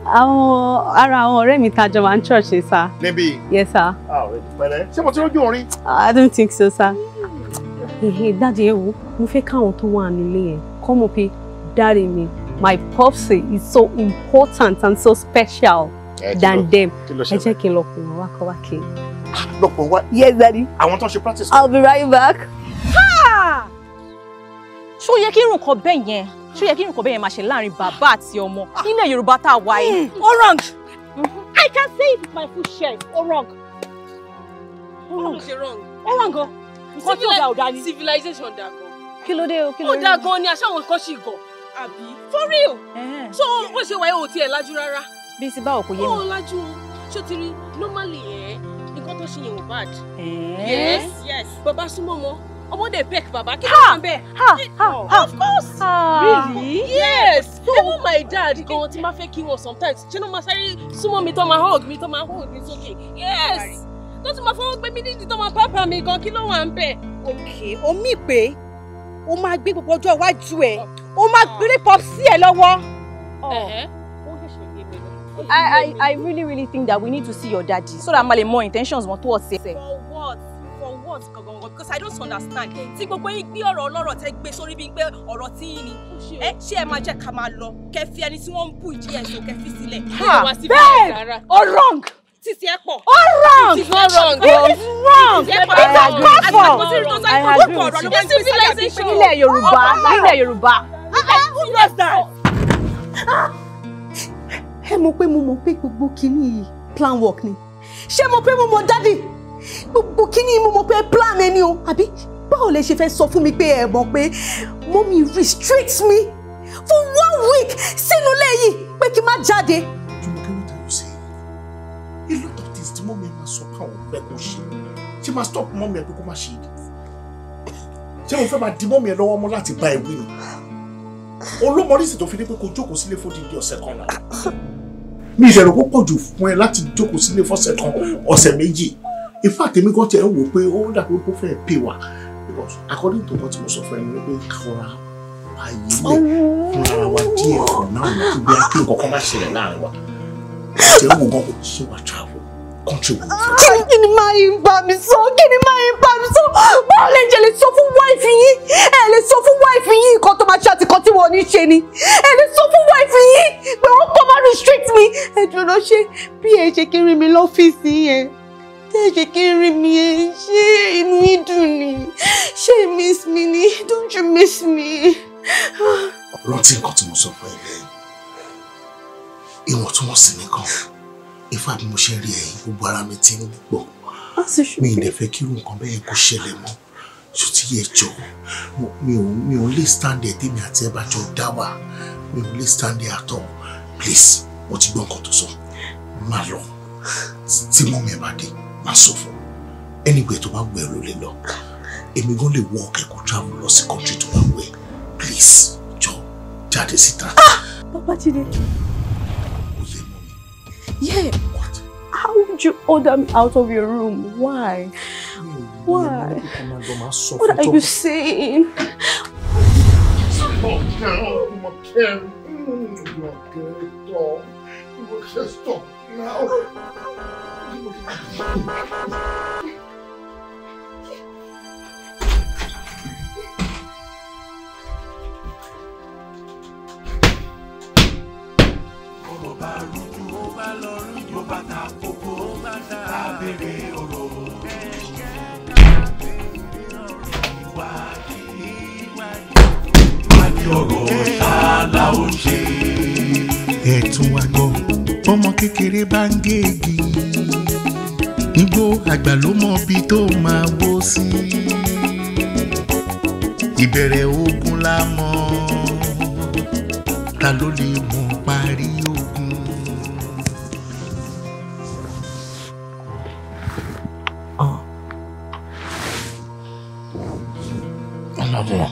Ara àwọn ọ̀rẹ́ mi tá jọ wà ní church ni, sir. Níbí? Yes, sir. Pẹ̀lẹ́. Ṣé mo ti rójú orin? I don't think so, sir. Hey, Daddy, mo fẹ́ káwọn tó wà nílé yẹn kọ́ mọ̀ pé Daddy mi, my popsy is so important and so special than them. Ẹ jẹ́ kí n lọ pè wọ́n wá kọ́ wá kí. Lọ pè wá? Yes, Daddy. Àwọn tó ń ṣe practice. I'll be right back. Ṣó yẹ kí irun kan bẹ́ẹ̀ yẹn? Ṣó yẹ kí irun kan bẹ́ẹ̀ yẹn máa ṣe láàrin bàbá àti ọmọ nílẹ̀ Yorùbá tá a wà yìí? All wrong. I can say it with my full chest. All wrong. Ó ṣe wrong. All wrong gan. Nǹkan tí ó da ò da ni. Civilization da gan. Kí ló dé o? Kí ló Ó da gan ni aṣáwọn nǹkan ṣì gàn. Àbí? For real. So bó ṣe wáyé ò tiẹ̀ lajú rárá. Bisi báwo kò yé mi. Ó lajú o. Ṣó ti rí normally nǹkan tó ṣe yẹn ò bad. Yes. Bàbá súnmọ́ mọ́. Ọmọdé peck bàbá kí ló kàn bẹ́ẹ̀? Of course. Really? Yes. Even my dad gan tí máa fẹ́ kí wọn sometimes. Ṣé ló máa sáré súnmọ́ mi tó máa hug mi sókè? Yes. Tó tún máa fọwọ́ gbé mi nídìí tó máa pápá mi gan kí ló wà ń bẹ̀? Okay, o mí pé o máa gbé gbogbo ọjọ́ iwájú ẹ̀, o máa gbé pop sí ẹ lọ́wọ́. I really think that we need to see your daddy so that Male more intentions want towards it. For what? Because I don't understand. Tí gbogbo yín gbé ọ̀rọ̀ ọlọ́rọ̀ tẹ́ gbé sórí bí pé ọ̀rọ̀ tí yín ni. Ṣé ẹ máa jẹ́ ká máa lọ? Kẹ́ fi ẹni tí wọ́n ń bú ìdí ẹ̀ so kẹ́ fi sílẹ̀. Babe! All wrong! Títí ẹ pọ̀. All wrong! It is not wrong. It is wrong! I agree. Nílẹ̀ Yorùbá. Who does that? Ẹ mọ̀ pé mo mọ̀ pé gbogbo kinní yìí plan work ni. Ṣé mo pé mo mọ̀ Daddy? Gbogbo kinní mo mọ̀ pé plan ẹni o. Àbí báwo lẹ ṣe fẹ́ sọ fún mi pé ẹ mọ̀ pé mommy restricts me for 1 week sínú ilé yìí pé kí n má jáde. A lot of things tí mọ́mí ẹ máa sọ káwọn fẹ́ kó ṣe. Ṣé máa stop mọ́mí ẹ pé kó má ṣe é? Ṣé mo fẹ́ máa di mọ́mí ẹ lọ́wọ́ mọ́ láti bá ẹ wí ni? Olómọrísì tó fi ní pé kó jókòó sílé fún dídí ọ̀sẹ̀ kan náà. Mi ìṣẹ̀rù kó pọ̀ jù fún ẹ láti jókòó sílé fọ́sẹ̀ kan ọ̀sẹ̀ méjì. In fact, èmi kan tiẹ̀ ń wò pé ó dàbí pé ó fẹ́ pè wá. Because according to what mo sọ fún ẹ ni pé káwọ́ra ayé lẹ̀ fún ara wa díẹ̀ fún náà ní kí bí a kí nǹkan kan má ṣẹlẹ̀ láàrin wa. Ṣé ń wò gan kò ṣe wá travel country wo? Kí ni máa ń bá mi sọ? Báwo lè jẹ́ lè sọ fún wife yín? Ẹ lè sọ fún wife yín nǹkan tó máa ṣe àti nǹkan tí wọ́n ní ṣe ni. Ẹ lè sọ fún wife yín pé wọ́n kọ́ máa restrict me. Ẹ dúró ṣe bí ẹ ṣe kí rí mi lọ́fíìsì yẹn. Ẹ ṣe kí rí mi ẹ ṣé inú ìdùn ni. Ṣé miss me ni? Don't you miss me? Rántí nǹkan tí mo sọ fún ẹ lẹ́yìn. Ìwọ̀ntúnwọ̀nsì nìkan. In fact, mo ṣe rí ẹ̀yin gbogbo ara mi ti ń gbọ̀. Mi ì dẹ̀ fẹ́ kí irú nǹkan bẹ́ẹ̀ kó ṣẹlẹ̀ mọ́. Ṣó ti yẹ jọ? Mi ò lè stand ẹ̀ tèmi àti ẹ bá jọ dá wà. Mi ò lè stand ẹ̀ at all. Please, mo ti gbọ́ nǹkan tó sọ. Má lọ. Tí mọ́mí ẹ bá dé, má sọ fún. Anywhere tó bá wù ẹ́ ló lè lọ. Èmi gan lè wọ ọkẹ́ kó travel lọ sí country tó bá wù ẹ́. Please, jọ jáde síta. Papa Jide. Yeah. What? How would you order me out of your room? Why? Why? What are you saying? Stop now. ìwádìí ọ̀rọ̀ ṣáàlà ò ṣe. Ẹ̀tún wa gbọ́ ọmọ kékeré bá ń géègì nígbó àgbà ló mọ bí tó máa wó sí. Ìbẹ̀rẹ̀ ogun la mọ̀ ta ló lè mọ̀ parí ogun. Ọlọ́dún.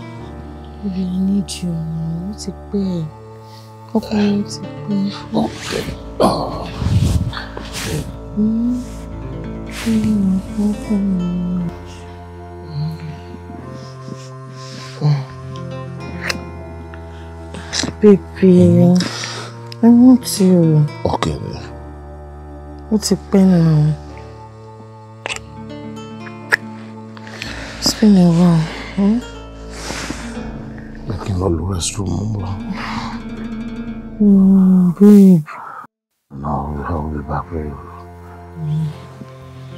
Baby, I need you now. Ó ti pẹ́. Ọkùnrin ti pẹ́. Okay. Baby, I want you. Okay, then. Ó ti pẹ́ now. It's been a while. I can go to the restroom. Babe. No, I'll be back for you.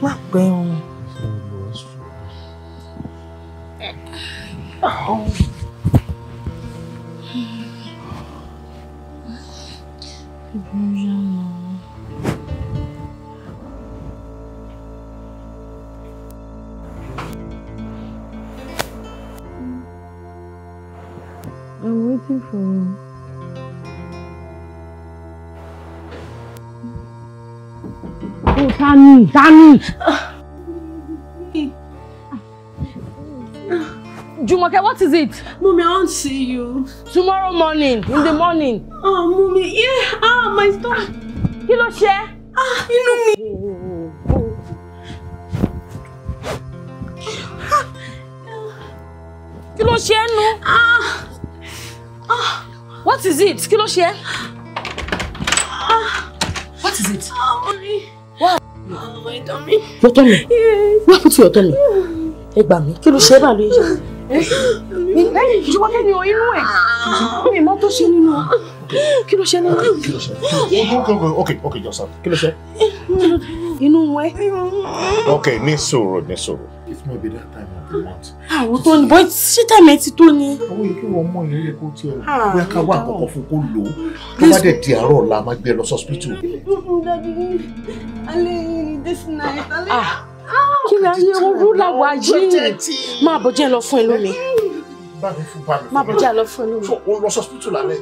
Má pẹ́ o. I'm waiting for you. Oh, Tani! Jumoke, what is it? Mommy, I want to see you. Tomorrow morning, in the morning. Oh, Mommy, yeah. My stomach. Kí ló ṣe? Inú mi. Kí ló ṣe nu? What is it? Kí ló ṣe? What is it? Mommy. What? My tummy. Your tummy? Yes. What happened to your tummy? Ẹ gbà mí. Kí ló ṣe bá lóye ṣe? Jumoke ni o inú ẹ̀. Mi mọ̀ tó ṣe nínú. Kí ló ṣe nínú? Kí ló ṣe? Okay, just stop. Kí ló ṣe? Inú ẹ̀. Okay, ní sùúrù. It may be that time of the month. Àwọn tó ní boy ṣé time ẹ ti tó ni. Àwọn yìí kí wọ́n mọ̀ yẹn yẹ kó tiẹ̀ bóyá ká wá àkọ́kọ́ fún kó lò ó. Tó bá dẹ̀ di àárọ̀ ọ̀la máa gbé lọ hospital. Daddy, Ali, this night, Ali. Kí ni ayé orú làwọn ayé? Máa bọ̀ jẹ́ lọ fún ẹ lómi. Máa bọ̀ jẹ́ lọ fún ẹ lómi. So, ó lọ hospital lálẹ́.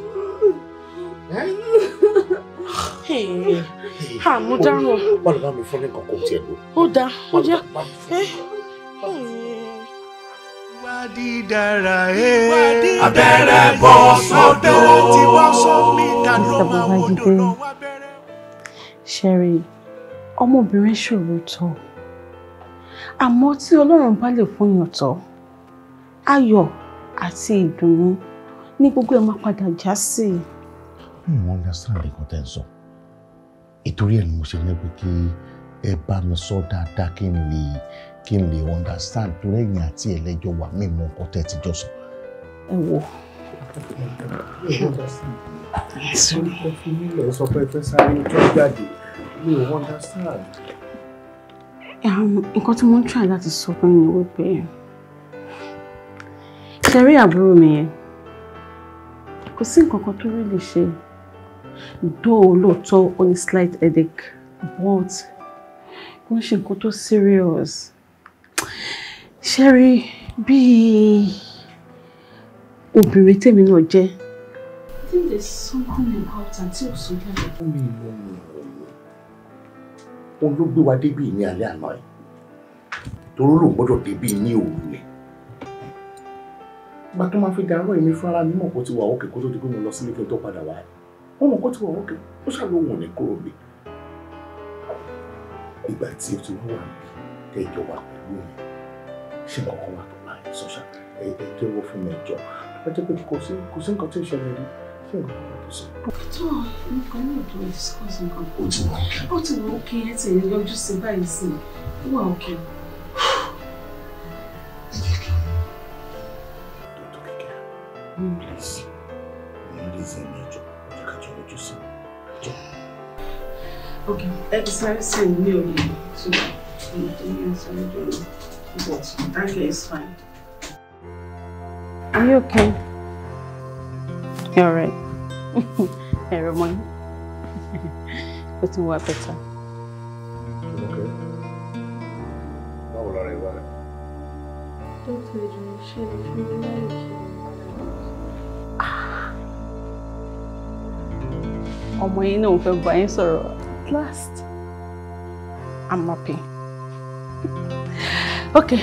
Mo dáràn. Báwo bá mi fún ní nǹkan kò tiẹ̀ lò? Ó dáa, ó jẹ́. Ìwádìí dára abẹ́rẹ́ bọ́ sọ́dọ̀ tí wọ́n sọ mí ta ló máa wọ́dọ̀ lọ́wọ́ abẹ́rẹ́. Sherry, ọmọbìnrin ṣòro tọ́. Àmọ́ tí Ọlọ́run bá lè fún yàn tọ́, ayọ̀ àti ìdùnnú ní gbogbo ẹ̀ máa padà já sí. Mo understand nǹkan tẹ́ ń sọ. Ìtorí ẹ̀ ni mo ṣe ní pé kí ẹ bá mi sọ dáadáa kí n lè understand torí ẹ̀yin àti ẹlẹ́jọ́ wà mí mọ nǹkan tẹ́ ti jọ sọ. Ẹ wò. Sọ pé ẹ fẹ́ sáré tó jáde mi ò understand. Nǹkan tí mo ń try láti sọ fún yín wípé ṣẹ̀rí àbúrò mi yẹn kò sí nǹkan kan tó rí lè ṣe lóòótọ́ ó ní slight headache but kò ń ṣe nǹkan tó serious. Ṣẹ̀rí bí obìnrin tèmi náà jẹ́. I think there's something about àǹtí òsùn jáde. Òun ló gbé wa débí ní alẹ́ àná ẹ̀ torí ló gbọ́dọ̀ débí ní òru ẹ̀. Ìgbà tó máa fi dàárọ̀ èmi fún ara mi mọ̀ kó ti wà òkè kó tó di pé mo lọ sílé kí n tó padà wá. Wọ́n mọ̀ kó ti wà òkè ó ṣàlóhùn ní kúrò mi. Ìgbà tí o ti wá wà níbi tẹ́jọ wà pẹ̀lú ẹ̀ ṣé nǹkan wà tó máa ń sọ́ṣà ẹ̀ jẹ́wọ́ fún mi ẹ̀jọ̀ tó bá jẹ́ pé kò sí nǹkan tí ò ṣẹlẹ̀ rí ṣé nǹkan wà tó sọ. Tó nǹkan náà tó discuss nǹkan. Ó ti wà òkè. Ó ti wà òkè ẹ̀ tí ẹ̀ yọjú sí báyìí sí i wà òkè. Please, listen, Ajao. You can't do this. Okay, exercise saying me so but okay, it's fine. Are you okay? You're alright. Hey, Ramon. But you work better. Okay. Báwo lọ́rọ̀ ìwà rẹ̀? Don't let me share if you like it. Ọmọ yín náà fẹ́ bá yín sọ̀rọ̀. At last, I'm happy. Okay,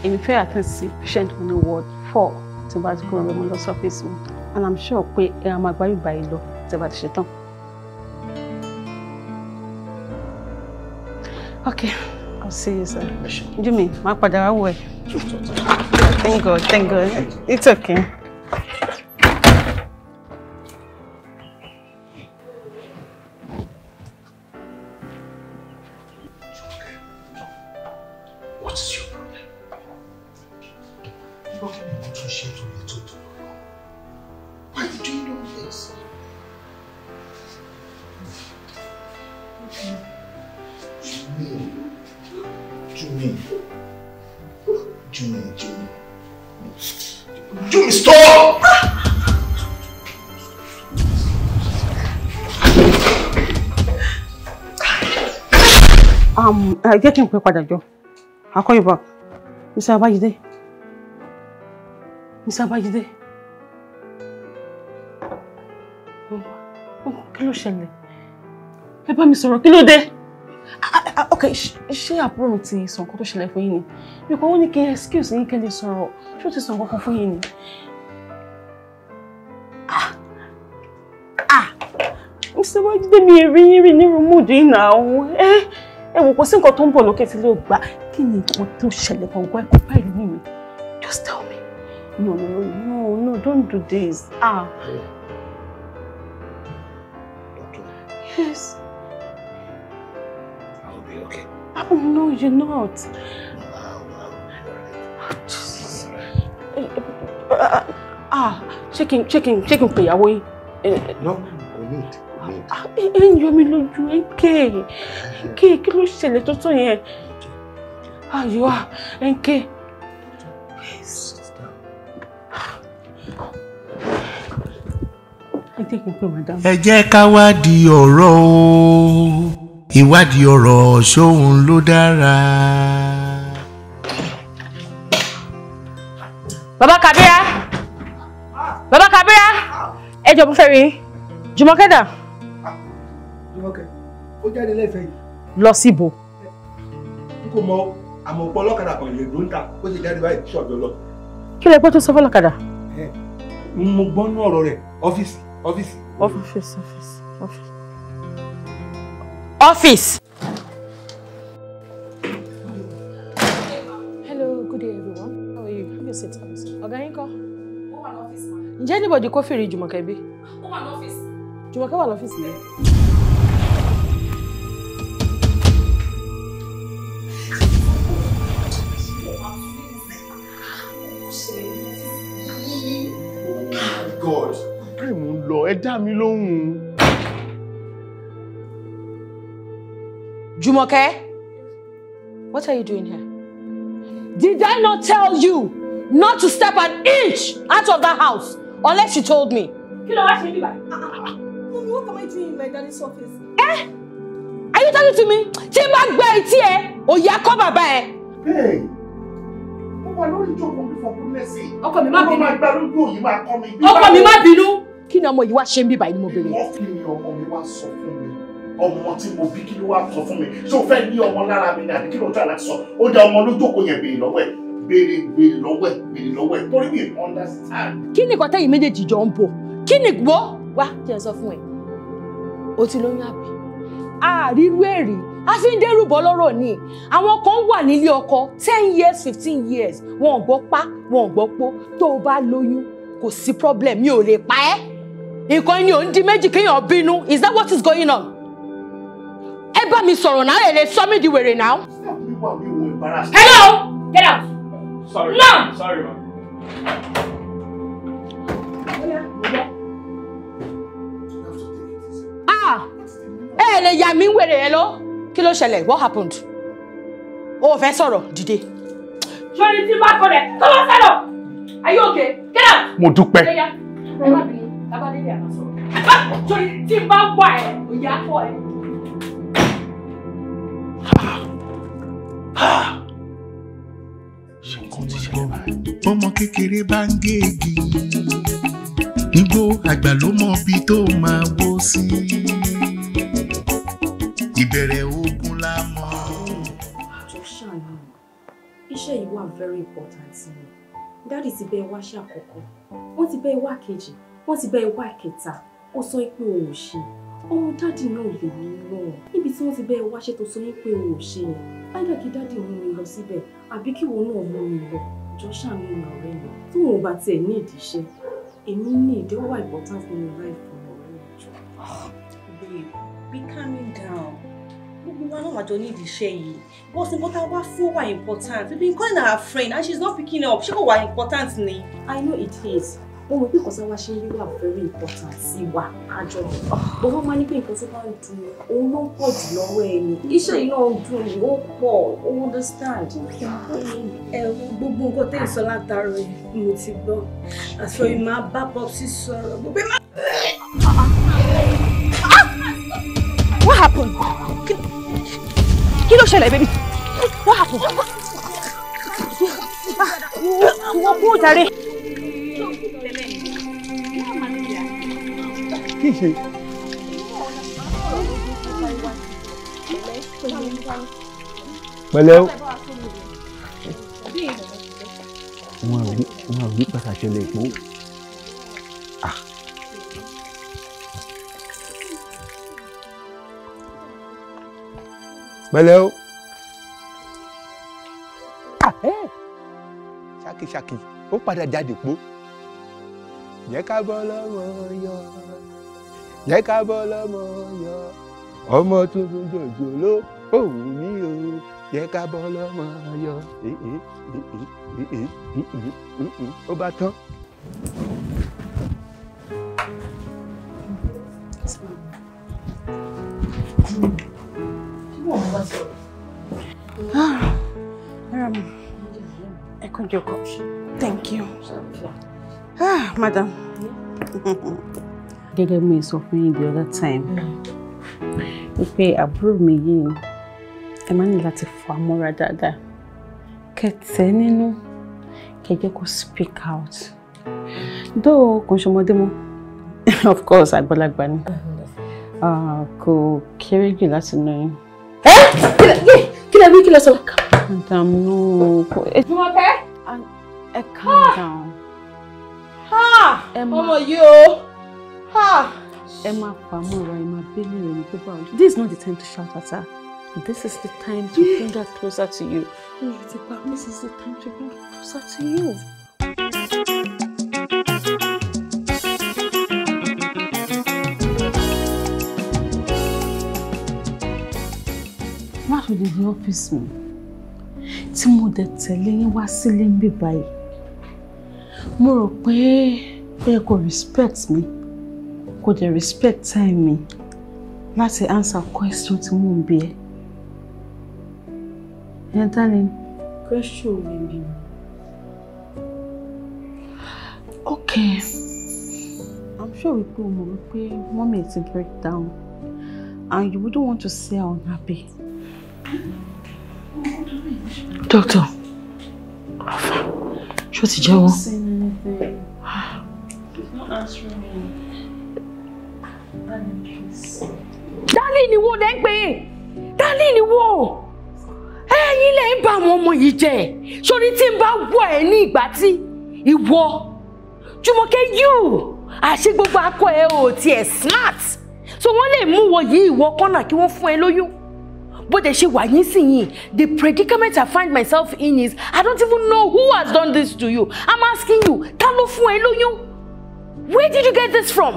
in fair attention, patient on the ward 4 to bá ti kúrò lọ́mọ lọ surface mi. And I'm sure pé ẹ máa gbáyé báyìí lọ tí bá ti ṣe tán. Okay, I'll see you soon. Jimmy, má padà wá wò ẹ́. Thank God, thank God. It's okay. What's your problem? What can you contribute to the total? Why did you know this? Jimmy, stop! Jẹ́ kí n pẹ́ padà jọ. I'll call you back. Mr. Abayide. Mr. Abayide. Kí ló ṣẹlẹ̀? Ẹ bá mi sọ̀rọ̀, kí ló dé? Okay, ṣé àbúrò mi ti sọ nǹkan tó ṣẹlẹ̀ fún yín ni? Because ó ní kí excuse yín kẹ́ lè sọ̀rọ̀. Ṣé ó ti sọ nǹkan kan fún yín ni? Mr. Abayide mi rí yín rí ní rúmùdù yín náà. Ẹ wò kò sí nǹkan tó ń bọ̀ lókè tí ló gbà. Kí ni nǹkan tó ṣẹlẹ̀ kan gbọ́ ẹ̀kọ́ báyìí ní mi? Just tell me. No, don't do this. Yes. I'll be okay. No, you're not. Checking pé ìyàwó yín. No, we need. Ẹ ń yọ mí lójú, kí ló ṣẹlẹ̀ tó tó yẹn? You are, NK. Please. Ẹ jẹ́ ká wádìí ọ̀rọ̀ o, ìwádìí ọ̀rọ̀ ṣóhun ló dára. Baba Kabira! Baba Kabira! Ẹ jọ̀ọ́ mo fẹ́ rí. Jùmọ̀kẹ́ dà? Jùmọ̀kẹ́, ó jáde lẹ́fẹ̀ẹ́ yìí. Lọ síbo? N kò mọ àmọ́ ọ̀pọ̀ ọlọ́kadà kan lè ló ń ta, ó ti jáde báyìí ṣọ́ọ̀bù lọ. Kí lẹ gbọ́ tó sọ fọ́lọ́kadà? Mo gbọ́ nú ọ̀rọ̀ rẹ̀, ọ́fíìsì. Office. Hello, good day everyone. How are you? Have your seat, please. Ọ̀gá yín kọ́? Ó wà lọ́fíìsì ma. Ǹjẹ́ anybody kó fèrè Jùmọ̀kẹ́ bí? Ó wà lọ́fíìsì. Jùmọ̀kẹ́ wà lọ́fíìsì yẹn. God, pray mo ń lọ, ẹ dá mi lóhùn. Jùmọ̀kẹ́, what are you doing here? Did I not tell you not to step an inch out of that house unless you told me? Kí ló wá ṣe níbà? Mommy, what am I doing in my daddy's office? Are you talking to me? Tí n bá gbé etí ẹ, ó yá kọ́ bàbá ẹ. Hey, mo wà lórí ìjókòó mi for goodness sake. Ọkọ mi má bínú. Ọmọ máa gbá lójú òyìn máa kọ́ mi. Ọkọ mi má bínú. Kí ni ọmọ yìí wá ṣe ń bí báyìí ni mo béèrè? Wọ́n fi ni ọmọ mi wá sọ fún mi. Ọmọ tí mo bí kí ló wá sọ fún mi? Ṣé o fẹ́ ní ọmọ lára mi ni àbí kí ló tà láti sọ? Ó dá ọmọ lójókòó yẹn béèrè lọ́wọ́ ẹ̀. Béèrè lọ́wọ́ ẹ̀. Torí mi understand. Kí ni nǹkan tẹ́yìn méjèèjì jọ ń bọ̀? Kí ni gbọ́? Wá jẹ́ ẹ sọ fún ẹ. O ti lóyún àbí? Àrírú èrè. A fi ń dẹ́rù bọ́ lọ́rọ̀ ni. Àwọn kan wà nílé ọkọ 10 years, 15 years. Wọn ò gbọ́ pa, wọn ò gbọ́ pó. Tó o bá lóyún, kò sí problem, mi ò lè pa ẹ́. Nǹkan ni ò ń di méjì kéèyàn bínú. Is that what is going on? Ẹ bá mi sọ̀rọ̀ náà, ẹ lè sọ mí di wèrè náà. Hello! Get out! Sorry. No! Sorry, ma. Ẹ lè yà mí wèrè ẹ lọ. Kí ló ṣẹlẹ̀? What happened? O fẹ́ sọ̀rọ̀, dìde. Ṣọ́ni tí bá kọ́ rẹ̀, kọ́ lọ sẹ́lọ̀! Are you okay? Get out! Mo dúpẹ́. Ẹ má bínú, Labádélé àná sọ̀rọ̀. Torí tí n bá wà ẹ̀, òyà pọ̀ ẹ̀. Ṣé nǹkan ti ṣẹlẹ̀ báyìí? Ọmọ kékeré bá ń gé igi, igbó àgbà ló mọ ibi tó máa wó sí. Ìbẹ̀rẹ̀ ogun la mọ̀. Àjọ ṣàánú, iṣẹ́ yìí wà very important sí mi. Dáàdì ti bẹ wá ṣe àkọ́kọ́, wọ́n ti bẹ wá kejì, wọ́n ti bẹ wá kẹta, ó sọ pé o ò ṣe. Ọmọ dáàdì náà lè ní náà. Níbi tí wọ́n ti bẹ wá ṣe tó sọ pé o ò ṣe yẹn. Áìdá kí dáàdì mú mi lọ síbẹ̀, àbí kí wọn náà mú mi lọ. Àjọ ṣàánú mi ọ̀rẹ́ mi. Tí wọn ò bá tiẹ̀ ní ìdíṣẹ́, èmi ní ìdẹ́wà important nínú life mi ọ̀rẹ́ ìjọ. Babe, be calming down. We are not going to need this share. What's important? What for? Why important? We've been calling her a friend and she's not picking up. She go why important ni? I know it is. Oh, because our sharing are very important. See what? Ajao. But what money people possible do? Oh no, pọ̀ jù lọ́wọ́ ẹni. Iṣẹ́ yìí náà dùn ní ó pọ̀. O understand? Gbogbo nǹkan tẹ́ sọ látàrọ ẹ̀ mo ti gbọ́. Àṣọ yìí máa bá Popsi sọ̀rọ̀. What happened? Kí ló ṣẹlẹ̀, baby? What happened? Wọ́n kú jàre. Kí ṣe? Pẹ̀lẹ́ o. Wọ́n rí pàtàkì ṣẹlẹ̀ ìpó. Pẹ̀lẹ́ o. Ṣákíṣákí, ó padà jáde pó. Jẹ́ ká bọ́ lọ́mọ yọ. Jẹ́ ká bọ́ lọ́mọ yọ. Ọmọ tuntun jòjòló, òun mi o. Jẹ́ ká bọ́ lọ́mọ yọ. Ó bá tán. Thank you. Madam. Gẹ́gẹ́ bí mo sọ fún yín the other time, wípé àbúrò mi yìí ẹ máa ní láti fọ àmọ́ra dáadáa. Kẹ̀tẹ́ nínú, kẹ̀jẹ́ kó speak out. Though kò ṣe ọmọdé mọ́, of course àgbàlagbà ni. Kò kéré jù láti ná yín. Kí lẹ sọ? Madam, no. Jùmọ̀kẹ́? Calm down. Ọmọ yìí o. Ẹ máa pa mọ́ra, ẹ máa bẹ́ẹ̀ ní ìròyìn pé báwo. This is not the time to shout at her. This is the time to bring her closer to you. This is the time to bring her closer to you. Má fi lè ní ọ́fíìsì mi tí mo dẹ̀ tẹ̀lé yín wá sílé ń bí báyìí. Mo rò pé ẹ kò respect mi, kò dẹ̀ respect time mi láti answer question tí mo ń bi ẹ́. Darling. Question maybe. Okay. I'm sure we go more. Mommy is to break down, and you wouldn't want to see her unhappy. Doctor. What's the job? Not saying anything. He's not answering me. Darling, please. Darling, ni wo lẹ ń pè é? Darling, ni wo? Ẹ̀yin lẹ ń bá àwọn ọmọ yìí jẹ́. Sórí tí ń bá wọ ẹ ní ìgbà tí ìwọ Jùmọ̀kẹ́ you àṣé gbogbo akọ ẹ ò tiẹ̀ smart. So wọ́n lè mú wọ yìí ìwọ kọ́nà kí wọ́n fún ẹ lóyún. Bó dẹ̀ ṣe wà yín sí yín, the predicament I find myself in is I don't even know who has done this to you. I'm asking you, ta ló fún ẹ lóyún? Where did you get this from?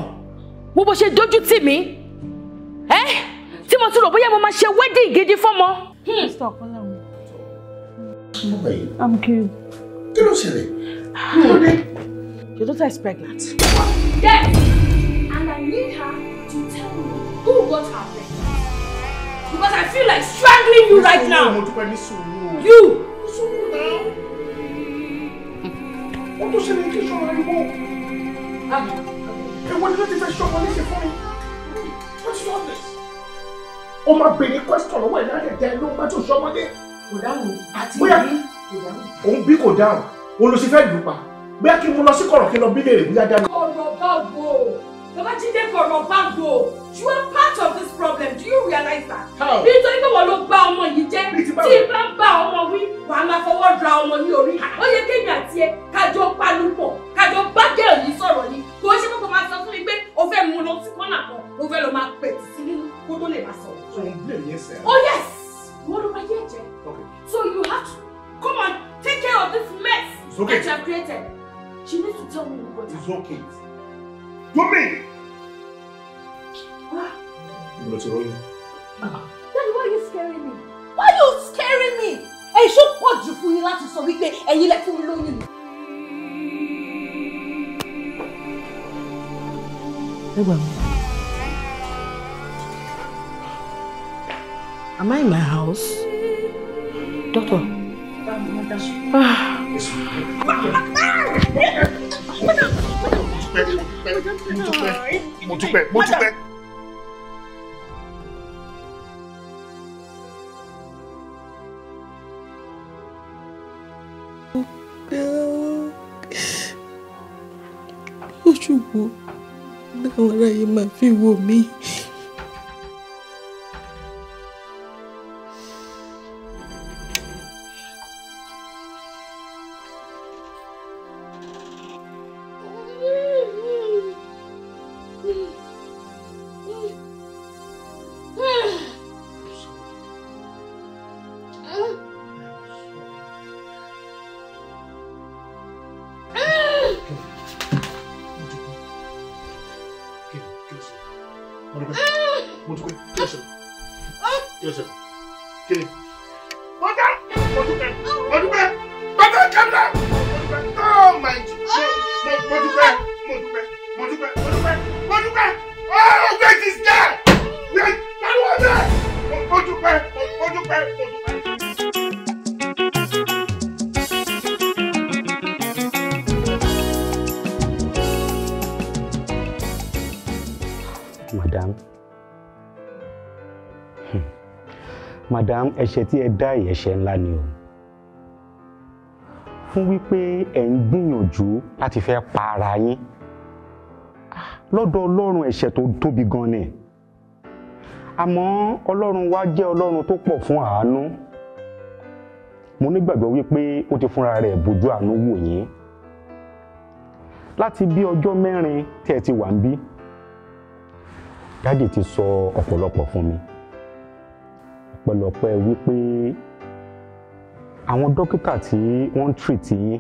Wo bó ṣe dojú tì mí? Tí mo tún rò bóyá mo máa ṣe wedding gidi fọ́mọ. Stop, I'm good. Kí ló ṣẹlẹ̀? Your daughter is pregnant. Yes! And I need her to tell me who got her pregnant. Because I feel like strangling you right now. You! What tó ṣẹlẹ̀ Èwo ni ló ti fẹ́ ṣọmọ léṣe fún mi? What's all this? O máa béèrè question lọ́wọ́ ẹ̀ láti ẹ̀dá ló bá tó ṣọmọdé. Kò dáhùn. Àti bóyá ìbí kò dáhùn. òun bí kò dáhùn. Òun ló ṣe fẹ́ lù pa. Bóyá kí n mú lọ sí kọ̀rọ̀ kí n lọ bí léèrè bóyá dáná. Ọ̀rọ̀ báwo? Bàbá Jídé fọ̀rọ̀ báwo? You are part of this problem. Do you realize that? Nítorí pé wọ́n ló gba ọmọ yìí jẹ́. Tí bá ń bá ọmọ wí, wà á máa fọwọ́ ra ọmọ ní orí. Ó yẹ kémi àti ẹ kájọ panupọ̀, kájọ bá gẹ̀ẹ́ yìí sọ̀rọ̀ ni. Kò ṣe pé kò máa sọ fún mi pé o fẹ́ mú lọ sí kọ́nà kan, o fẹ́ lọ máa pẹ̀tì sí nínú kó tó lè máa sọ̀rọ̀. Oh yes! Wọ́n ló máa yé ẹ̀jẹ̀. So you have to come and take care of this mess that you have created. She needs to tell me what it's okay. Do me! Daddy, why are you scaring me? Why are you scaring me? Ẹ ṣó pọ̀ jù fún yín láti sọ wípé ẹ̀yin lẹ fún mi lóyún ni. Am I in my house? Doctor. Mo dúpẹ́. Ojúbọ láwọn aráyé máa fi wò mí. Madam, ẹ̀ṣẹ̀ tí ẹ dá ẹ̀ṣẹ̀ ńlá ni o. Fún wípé ẹ ń gbìyànjú láti fẹ́ pa ara yín. Lọ́dọ̀ Ọlọ́run ẹ̀ṣẹ̀ tó tóbi gan ni. Àmọ́ Ọlọ́run wa jẹ́ Ọlọ́run tó pọ̀ fún àánú. Mo nígbàgbọ́ wípé ó ti fúnra rẹ̀ bójú àánú wò yín. Láti bí ọjọ́ 4 tí ẹ ti wà ń bí. Dádì ti sọ ọ̀pọ̀lọpọ̀ fún mi. Ọ̀pọ̀lọpọ̀ wípé àwọn dókítà tí wọ́n ń treat yín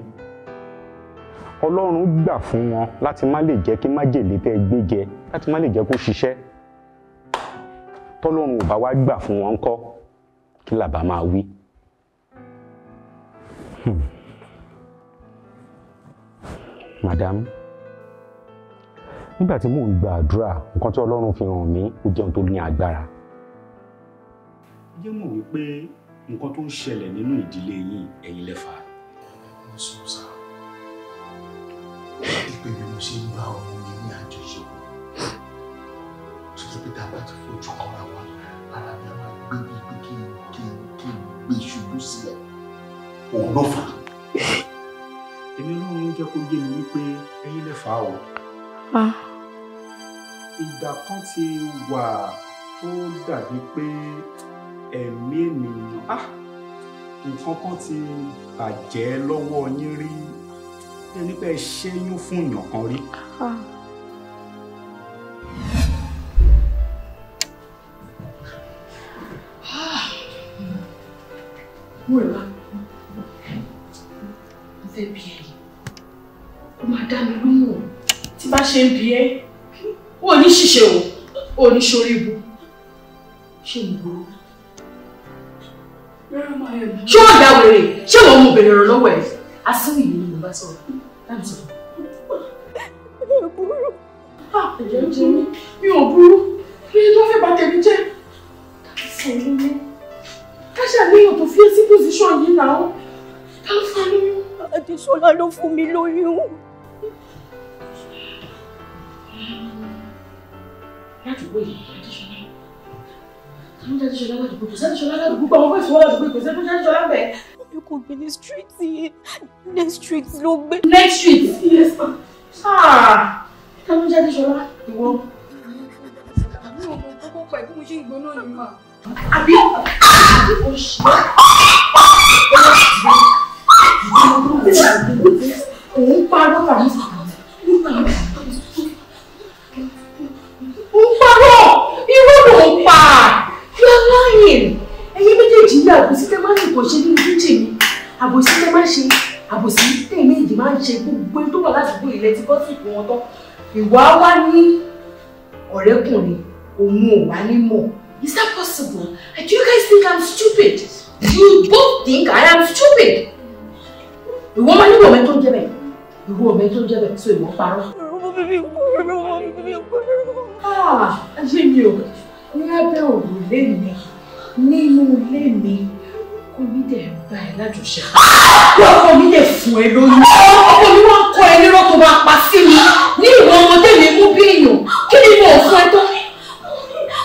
Ọlọ́run gbà fún wọn láti má lè jẹ́ kí májèlé tẹ́ gbé jẹ láti má lè jẹ́ kó ṣiṣẹ́. Tọ́lọ́run ò bá wá gbà fún wọn ńkọ́ kí la bá máa wí. Madam, nígbà tí mò ń gba àdúrà nǹkan tí Ọlọ́run fi hàn mí ó jẹun tó ní agbára. Jẹ́ mọ̀ wípé nǹkan tó ń ṣẹlẹ̀ nínú ìdílé yín ẹ̀yin lẹ fà. Mo sọ sá, ìpè bí mo ṣe ń bá ọmọ mi ní àjọṣepọ̀. Tuntun pé tá a bá ti fojú kọ́ra wa, ara mi á máa gbé bí pé kí n gbé ṣubú sílẹ̀. Òun ló fà. Èmi náà ń jẹ́ kó yé mi wípé ẹ̀yin lẹ fà o. Ìgbà kan ti wà tó dàbí pé ẹ̀mí ènìyàn nǹkan kan ti bàjẹ́ lọ́wọ́ yín rí ẹni pé ẹ ṣẹ́yún fún èèyàn kan rí. Múrẹ̀wá, mo fẹ́ bí ẹ yìí. Ó máa dá mi lóhùn tí bá ṣe ń bí ẹ. Ó ní ṣìṣe o, ó ní ṣorí ibu. Ṣé mo gbọ́? Ṣé wọ́n dá wèrè? Ṣé wọ́n mú bèrè ọ̀rọ̀ lọ́wọ́ ẹ̀? Asínwó yìí ni mo bá sọ̀rọ̀. Láti sọ̀rọ̀. Mi ò burú. Ẹ̀jẹ̀ ń jẹ mí. Mi ò burú. Kí ni tó fẹ́ bá tẹ̀mí jẹ́? Sọ̀rọ̀ mi. Ká ṣàníyàn tó fi ẹ́ sí pòsíṣọ̀n yìí náà. Ká ló fún lóyún? Adéṣọlá ló fún mi lóyún. ládùúgbò yìí Adéṣọlá ládùúgbò kò sádéṣọlá ládùúgbò àwọn fẹ́ẹ́ sọ ládùúgbò kò sádéṣọlá bẹ́ẹ̀. You could be the street next street ló gbé. Next street? Yes ma. Ká ló jáde ṣọlá ìwọ. Àbí ọmọ kókó pa ìbí mo ṣe ìgbóná ni mà. Àbí o ṣe. Òun parọ́ kàmí sàkàmì. Òun parọ́! Irú ló ń pa! You are lying! Ẹ̀yin méjèèjì ní àbòsí tẹ́ máa ń nǹkan ṣe nínú kíchìn mi. Àbòsí tẹ́ máa ń ṣe. Àbòsí tẹ́ méjì máa ń ṣe gbogbo tó wà ládùúgbò ilẹ̀ tí bọ́sì fún wọn tán. Ìwà wá ní ọ̀rẹ́kùnrin òun ò wá ní mọ̀. Is that possible? Do you guys think I'm stupid? You both think I am stupid. Ìwọ máa ní ìwọ mẹ́tọ́ ń jẹ́ bẹ́ẹ̀. Ìwọ mẹ́tọ́ ń jẹ́ bẹ́ẹ̀ so ìwọ parọ́. Ayé mi ò ní abẹ́ òrùlé mi nínú ilé mi kò ní dẹ̀ bá ẹ lájọṣepọ̀. Ọkọ mi lè fún ẹ lóyún. Ọkọ mi wá kọ ẹ nírọ́ tó máa pa sí mi ní ìwọ ọmọdé mi mú bí èèyàn. Kí ni mo fún ẹ tán?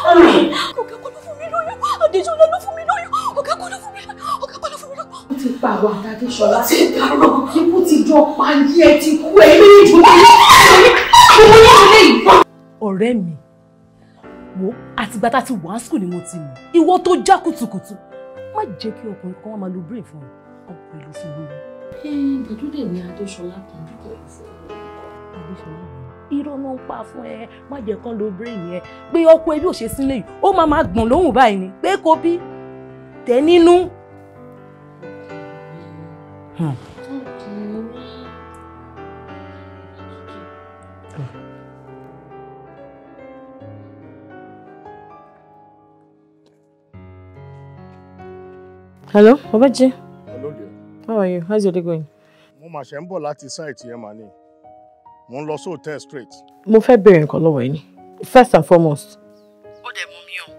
Ọ̀gá kọ́ ló fún mi lóyún. Adéṣọlá ló fún mi lóyún. Ọ̀gá kọ́ ló fún mi lóyún. Ọ̀gá kọ́ ló fún mi lóyún. Ó ti pa àwọn Adéṣọlá. Ó ti dàrọ̀. Ikú ti jọ pa ayé ẹ ti kú ẹ ní ìjọba. Ọ̀rẹ́ mi, wo àtìgbà tá ti wà school ni mo ti mọ̀. Ìwọ tó já kùtùkùtù. Má jẹ́ kí ọkùnrin kan wá máa lo brain fún ọ. Ọkùnrin ló fún lóyún. Gbẹ̀dúdẹ̀ ni Adéṣọlá kan dúpọ̀ fún Adéṣọlá irọ́ náà ń pa fún ẹ, má jẹ́ kán lo brain yẹn. Pé ọkọ ẹbí ò ṣe sílé yìí, ó máa gbọ̀n lóhùn báyìí ni. Pé kò bí tẹ̀ nínú. Hello, Obaji. Hello dear. How are you? How's your day going? Mo máa ṣe ń bọ̀ láti site yẹn mà ní. Mo ń lọ sí hotel straight. Mo fẹ́ béèrè nǹkan lọ́wọ́ yín ni. First and foremost. Ó dẹ̀ mú mi o.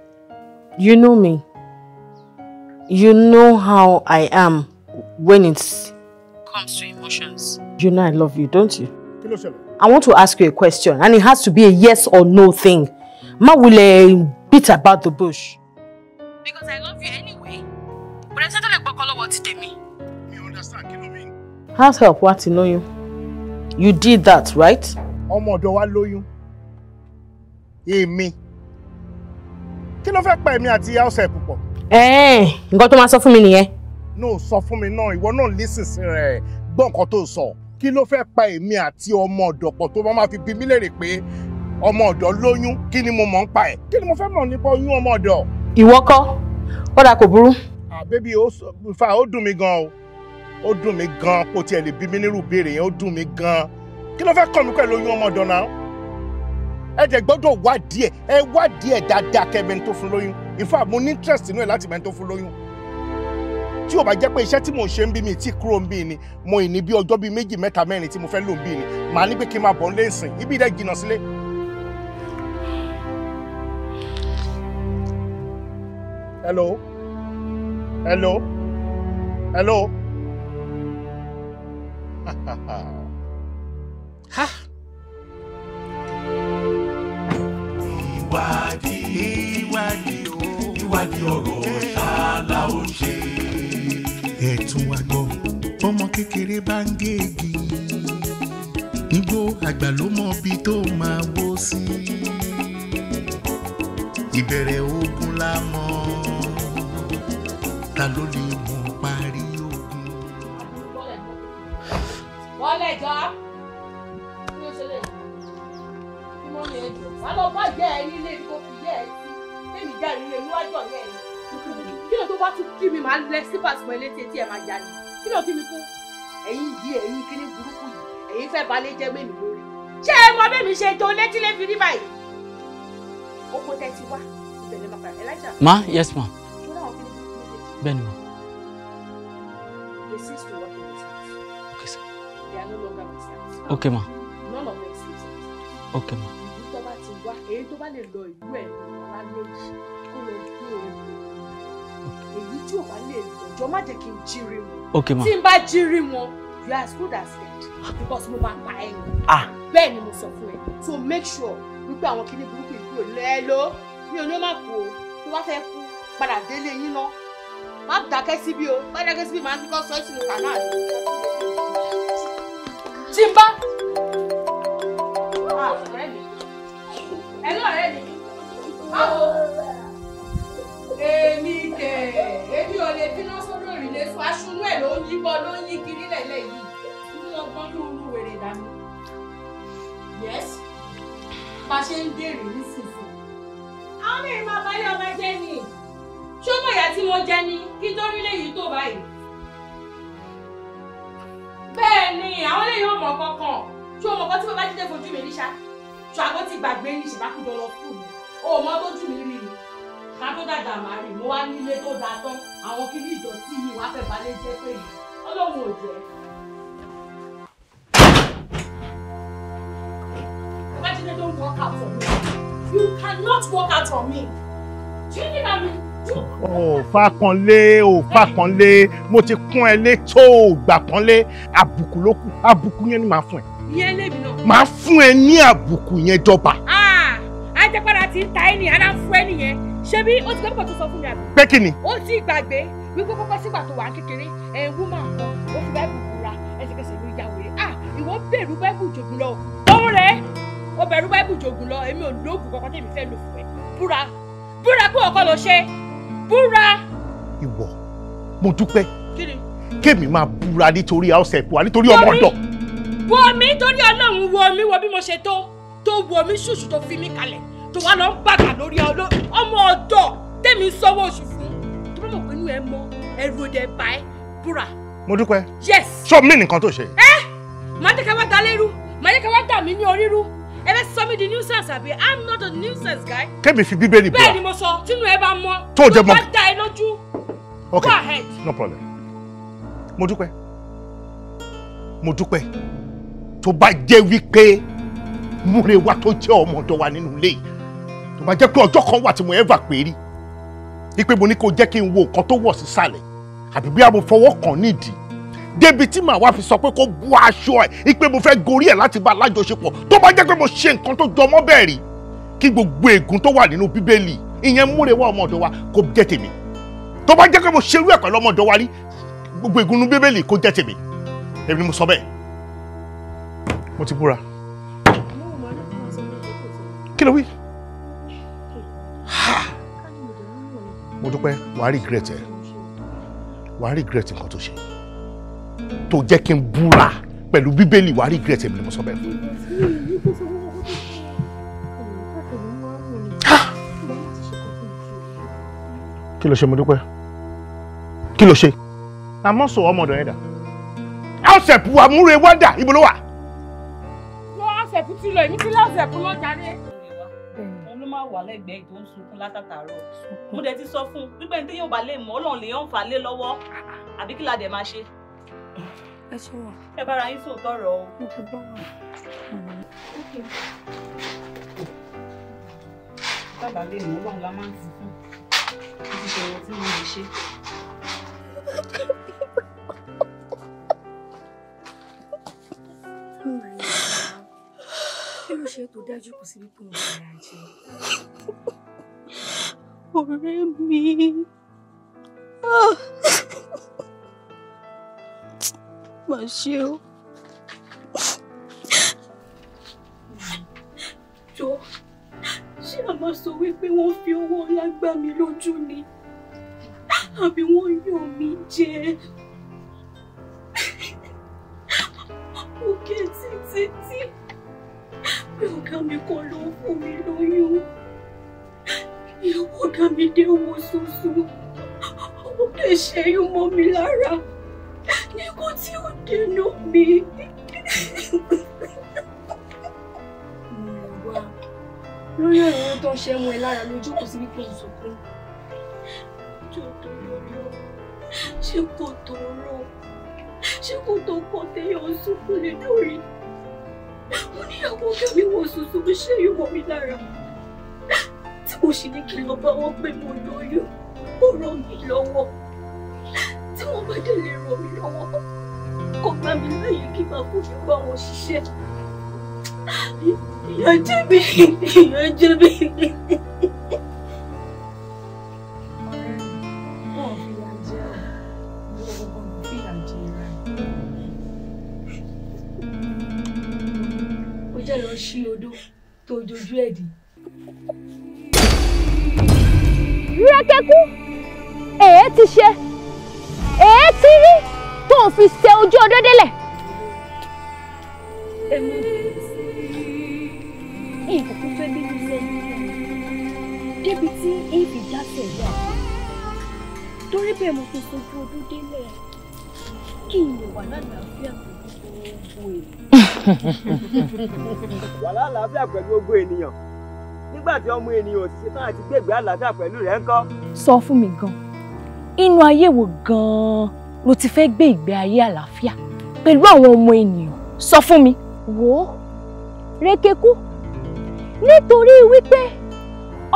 You know me. You know how I am when it comes to emotions. You know I love you, don't you? Kí ló ṣẹlẹ̀? I want to ask you a question and it has to be a yes or no thing. Má wulẹ̀ beat about the bush. Because I love you anyway. But I said I gbọ́kọ́ lọ́wọ́ ti tèmi. Me understand kí ló mean. House help wá ti lóyún. You did that, right? Ọmọ ọ̀dọ̀ wa lóyún. Èmi. Kí ló fẹ́ pa èmi àti house help púpọ̀? Nǹkan tó máa sọ fún mi nìyẹn. No, sọ fún mi náà, ìwọ náà listen sí rẹ̀. Gbọ́ nǹkan tó sọ. Kí ló fẹ́ pa èmi àti ọmọ ọ̀dọ̀ pọ̀ tó máa fi bí mi léèrè pé ọmọ ọ̀dọ̀ lóyún, kí ni mo mọ̀ ń pa ẹ̀? Kí ni mo fẹ́ mọ̀ nípa oyún ọmọ ọ̀dọ̀? Ìwọ kọ́, ó dà kò burú. Baby, ó dùn mí gan o. Ó dùn mí gan kó tiẹ̀ lè bí mi nírú ìbéèrè yẹn, ó dùn mí gan. Kí ló fẹ́ kọ́ mi pẹ̀lú oyún ọmọ ọ̀dọ̀ náà? Ẹ jẹ́ gbọ́dọ̀ wádìí ẹ̀ dáadáa kẹ́bẹ̀ẹ́ni tó fún lóyún. In fact, mo ní interest nínú ẹ̀ láti mẹ́ni tó fún lóyún. Tí ó bá jẹ́ pé iṣẹ́ tí mò ń ṣe ń bí mi tí kúrò ń bí ni, mo ì ní bí ọjọ́ bíi méjì mẹ́ta mẹ́rin tí mo fẹ́ lò ń bí ni, màá ní pé kí n máa bọ̀ ń lé ìsìn, ibi ìdẹ́ jìnnà sílé. Hello? Hello? Hello? Ha! Ìwádìí ọ̀rọ̀ ṣáàlà ó ṣe. Ẹ̀tún wa gbọ́, ọmọ kékeré bá ń géègì. Nígbó àgbà ló mọ bí tó máa wó sí. Ìbẹ̀rẹ̀ ogun la mọ̀, ta ló lè mọ̀ parí ogun. Wọ́n lẹ̀ jọ. Kí ló ṣe lè? Kí wọ́n lè jọ? Wọ́n lọ bá jẹ́ ẹ nílé tó fi jẹ́ ẹ sí. Tèmi já ìrìnlẹ̀ níwájú ọ̀yẹ́ ẹ̀. Kí ló tó bá tún kí mi máa lẹ sípàsì mọ́ ilé tí etí ẹ̀ máa jà ní? Kí ló kí mi fún? Ẹ̀yin yìí ẹ̀yin kíní burúkú yìí. Ẹ̀yin fẹ́ balẹ̀ jẹ́ mẹ́mi lórí. Ṣé ẹ mọ bẹ́ẹ̀ mi ṣe tó létí lé fi rí báyìí? Oko tẹ́ ti wá. Ìbẹ̀lẹ̀ bàbá Elijah. Ma, yes ma. Ṣọ́ra àwọn kíní burúkú méjèèjì. Bẹ́ẹ̀ni ma. They cease to work in this house. Okay sir. They are no longer my staff. Okay ma. None of them sleeps in this house. Okay ma. Ìlú tó bá ti wá, èyí tó bá lè lọ ìlú ẹ̀ lálẹ́ yìí, kó lọ gbé òun. Èyí tí ò bá lè lọ, jọ má jẹ́ kí n jírí wọn. Okay ma. Tí n bá jírí wọn, you are as good as dead because mo máa pa ẹ̀yìn. Bẹ́ẹ̀ ni mo sọ fún ẹ. So make sure wípé àwọn kíní burúkú ìlú kúrò lẹ́ẹ̀ló mi ò ní má kú o tó bá fẹ́ kú padà délé yín ná má dákẹ́ síbí o má dákẹ́ síbí máa ń fi kọ́ sọ sínú kànáà ni. tí n bá ọ̀rẹ́ mi ẹ̀lú ọ̀rẹ́ mi báwo èmi ò lè bínú sórí òrìlé sọ aṣunú ẹ̀ ló ń yíbọ ló ń yí kiri lẹ́lẹ́ yìí nínú ọgbọ́n ní orú wèrè dání. yes bá ṣe ń dèrè nísinsìnyí. àwọn mẹ́rin máa bá yọ ọmọ jẹ́ ni ṣé ó mọ̀ ìyá tí mo jẹ ni kí tó rí léyìí tó báyìí. bẹ́ẹ̀ ni àwọn léyìí ò mọ̀ kankan ṣé o mọ̀ kan tí mo bá jíde fojú mi rí ṣá ṣọ àgọ́ ti gbàgbé ní ìṣèdákùjọ lọ fún mi o mọ tó jù mí rí ni ká tó dàgbà máa rí mo wá nílé tó dáa tán àwọn kìíní ìdọ̀tí yìí wàá fẹ́ balẹ̀ jẹ́ pé yìí ọlọ́run ò jẹ́. Babajide don't work out for me. You cannot work out for me. Do you think I'm Fákanlé mo ti kún ẹ lé tó gbà pọ́nlé àbùkù ló kù àbùkù yẹn ni màá fún ẹ. ìyẹn lèmi náà. màá fún ẹ ní àbùkù yẹn dọ́ba. ajẹ́pàdà ti ń ta ẹ́ nìyẹn ara ń fún ẹ nìyẹn ṣebí ó ti gbọ́dọ̀ tó sọ fún mi àbí. pé kí ni. ó ti gbàgbé wípé kọ́kọ́ sígbà tó wà kékeré wúmà kan ó fi báìbù búra ẹsẹ̀kẹsẹ̀ ló ya wèrè ìwọ bẹ̀rù báìbù jògùn lọ òun rẹ̀ ó bẹ̀rù báìbù jògùn lọ èmi ò lóògùn kankan tèmi fẹ́ lò fún ẹ búra pé ọkọ ló ṣe búra. ìwọ mo dúpẹ́ kémi máa búra nítorí house ẹ̀pọ̀ nítorí ọmọ ọ̀dọ̀. wo mi torí ọlọ́run wo bí mo ṣe tó wo mi ṣùṣù tó fi mí kalẹ̀ tó wá lọ ń bàgà lórí ọmọ ọ̀dọ̀ tèmi sanwó oṣù fún tó bá mọ̀ pé inú ẹ mọ ẹrù òde bá ẹ búra. mo dúpẹ́. yes. ṣó mi nìkan tó ṣe. máa jẹ́ ká wá da lérú máa jẹ́ ká wá dà mí ní orírú ẹ bẹ sọ mi di nuisance àbí I'm not a nuisance guy. kémi fi bíbélì búra. bẹ́ẹ̀ ni mo sọ tínú ẹ bá mọ́ tó jẹ mọ́ bá dá ẹ lójú. okay go ahead. no problem. mo dúpẹ́ tó bá jẹ́ wípé Múrewá tó jẹ́ ọmọ ọ̀dọ̀ wa nínú ilé yìí tó bá jẹ́ pé ọjọ́ kan wà tí mo ever pè rí wípé mo ní kó jẹ́ kí n wo nǹkan tó wọ̀ sísàlẹ̀ àbí bí a mo fọwọ́ kàn nídìí débi tí màá wá fi sọ pé kó bú aṣọ ẹ̀ wípé mo fẹ́ gorí ẹ̀ láti bá alájọṣepọ̀ tó bá jẹ́ pé mo ṣe nǹkan tó jọ mọ́ bẹ́ẹ̀ rí kí gbogbo ègún tó wà nínú bíbélì ìyẹn Múrewá ọmọ ọ̀dọ̀ wa kó jẹ́ tèmi tó bá jẹ́ pé mo ṣerú ẹ̀ pẹ̀lú ọmọ ọ̀dọ̀ wa rí gbogbo ègún nínú bíbélì kó jẹ́ tèmi èmi ni mo sọ bẹ́ẹ̀ mo ti búra. kí ló wí? mo dúpẹ́ wàá regret ẹ̀ wàá regret nǹkan tó ṣe tó jẹ́ kí n búra pẹ̀lú bíbélì wàá regret ẹ̀ mi ni mo sọ bẹ́ẹ̀ fún. kí ló ṣe mo dúpẹ́ kí ló ṣe àmọ́ sọ ọmọ ọ̀dọ̀ yẹn dà ọ̀sẹ̀pù Múrewá dà ibo ló wà. wọ́n ọ̀sẹ̀pù ti lọ èmi ti lọ ọ̀sẹ̀pù lọ jáde. òun ló máa wà lẹ́gbẹ̀ẹ́ tó ń sunkún látàtàárọ̀ mo dẹ̀ ti sọ fún un wípé ní yóò bá lè mọ̀ Ọlọ́run lè yàn fà lé lọ́wọ́ àbí kí la dẹ̀ máa ṣe. ẹ ṣe wà. ẹ bára yín sòótọ́ ọ̀rọ̀ o. mo ti gbọ́ wọn. bàbá lè mọ̀ Ọlọ́run la máa ń sìn fún títí tẹ̀wọ̀ tí mo lè ṣe. kí ló ṣe tó dájú kò sí wípé òun ṣe àjẹ. ọ̀rẹ́ mi má ṣe o. jọ ṣé a máa sọ wípé wọ́n fi owó ọlá gbá mi lójú ni àbí wọ́n yàn mí jẹ. òkè títí pé ọ̀gá mi kọ́ ló fún mi lóyún ìyàwó ọ̀gá mi dé owó ṣoṣo ó lè ṣẹ́yún mọ́ mi lára nígbà tí ó dènà mi. lórí ọ̀rọ̀ tó ń ṣe wọn ẹ lára lójú kò sí wípé ìsọkún jọ tó yọyọ ṣé kò tó rọ ṣé kò tó pọ̀ téèyàn sunkún lé lórí mo níyàwó ọ̀gá mi wọ ṣoṣo tó ṣe yóò mọ́ mi lára tí mo sì ní kí lọ bá wọn pé mo lóyún ó ràn mí lọ́wọ́ tí wọ́n bá dé lè ràn mí lọ́wọ́ kò gbà mí láàyè kí n máa fojú bá wọn ṣiṣẹ́ Ìyà jẹ mí, ìyà jẹ mí. Ó jẹ́ lọ ṣí odó tó jojú ẹ̀dì. Rẹ́kẹ́kú, èé ti ṣe, èé ti rí tó fi ṣe ojú odó délẹ̀. Èmi ìkùkù fẹ́ bí mi sẹ́yìn débi tí ìfì dásẹ̀ yà torí bẹ́ẹ̀ mo fi sojú odó délẹ̀ kí n lè wà lálàáfíà pẹ̀lú gbogbo ènìyàn. Wà lálàáfíà pẹ̀lú gbogbo ènìyàn nígbà tí ọmọ ènìyàn ò sì ṣetán àti gbègbè àlàáfíà pẹ̀lú rẹ̀ ńkọ́. Sọ fún mi gan, inú ayé wo gan-an ló ti fẹ́ gbé ìgbé ayé àlàáfíà pẹ̀lú àwọn ọmọ ènìyàn? Sọ fún mi. Wò ó, Rékékú, nítorí wípé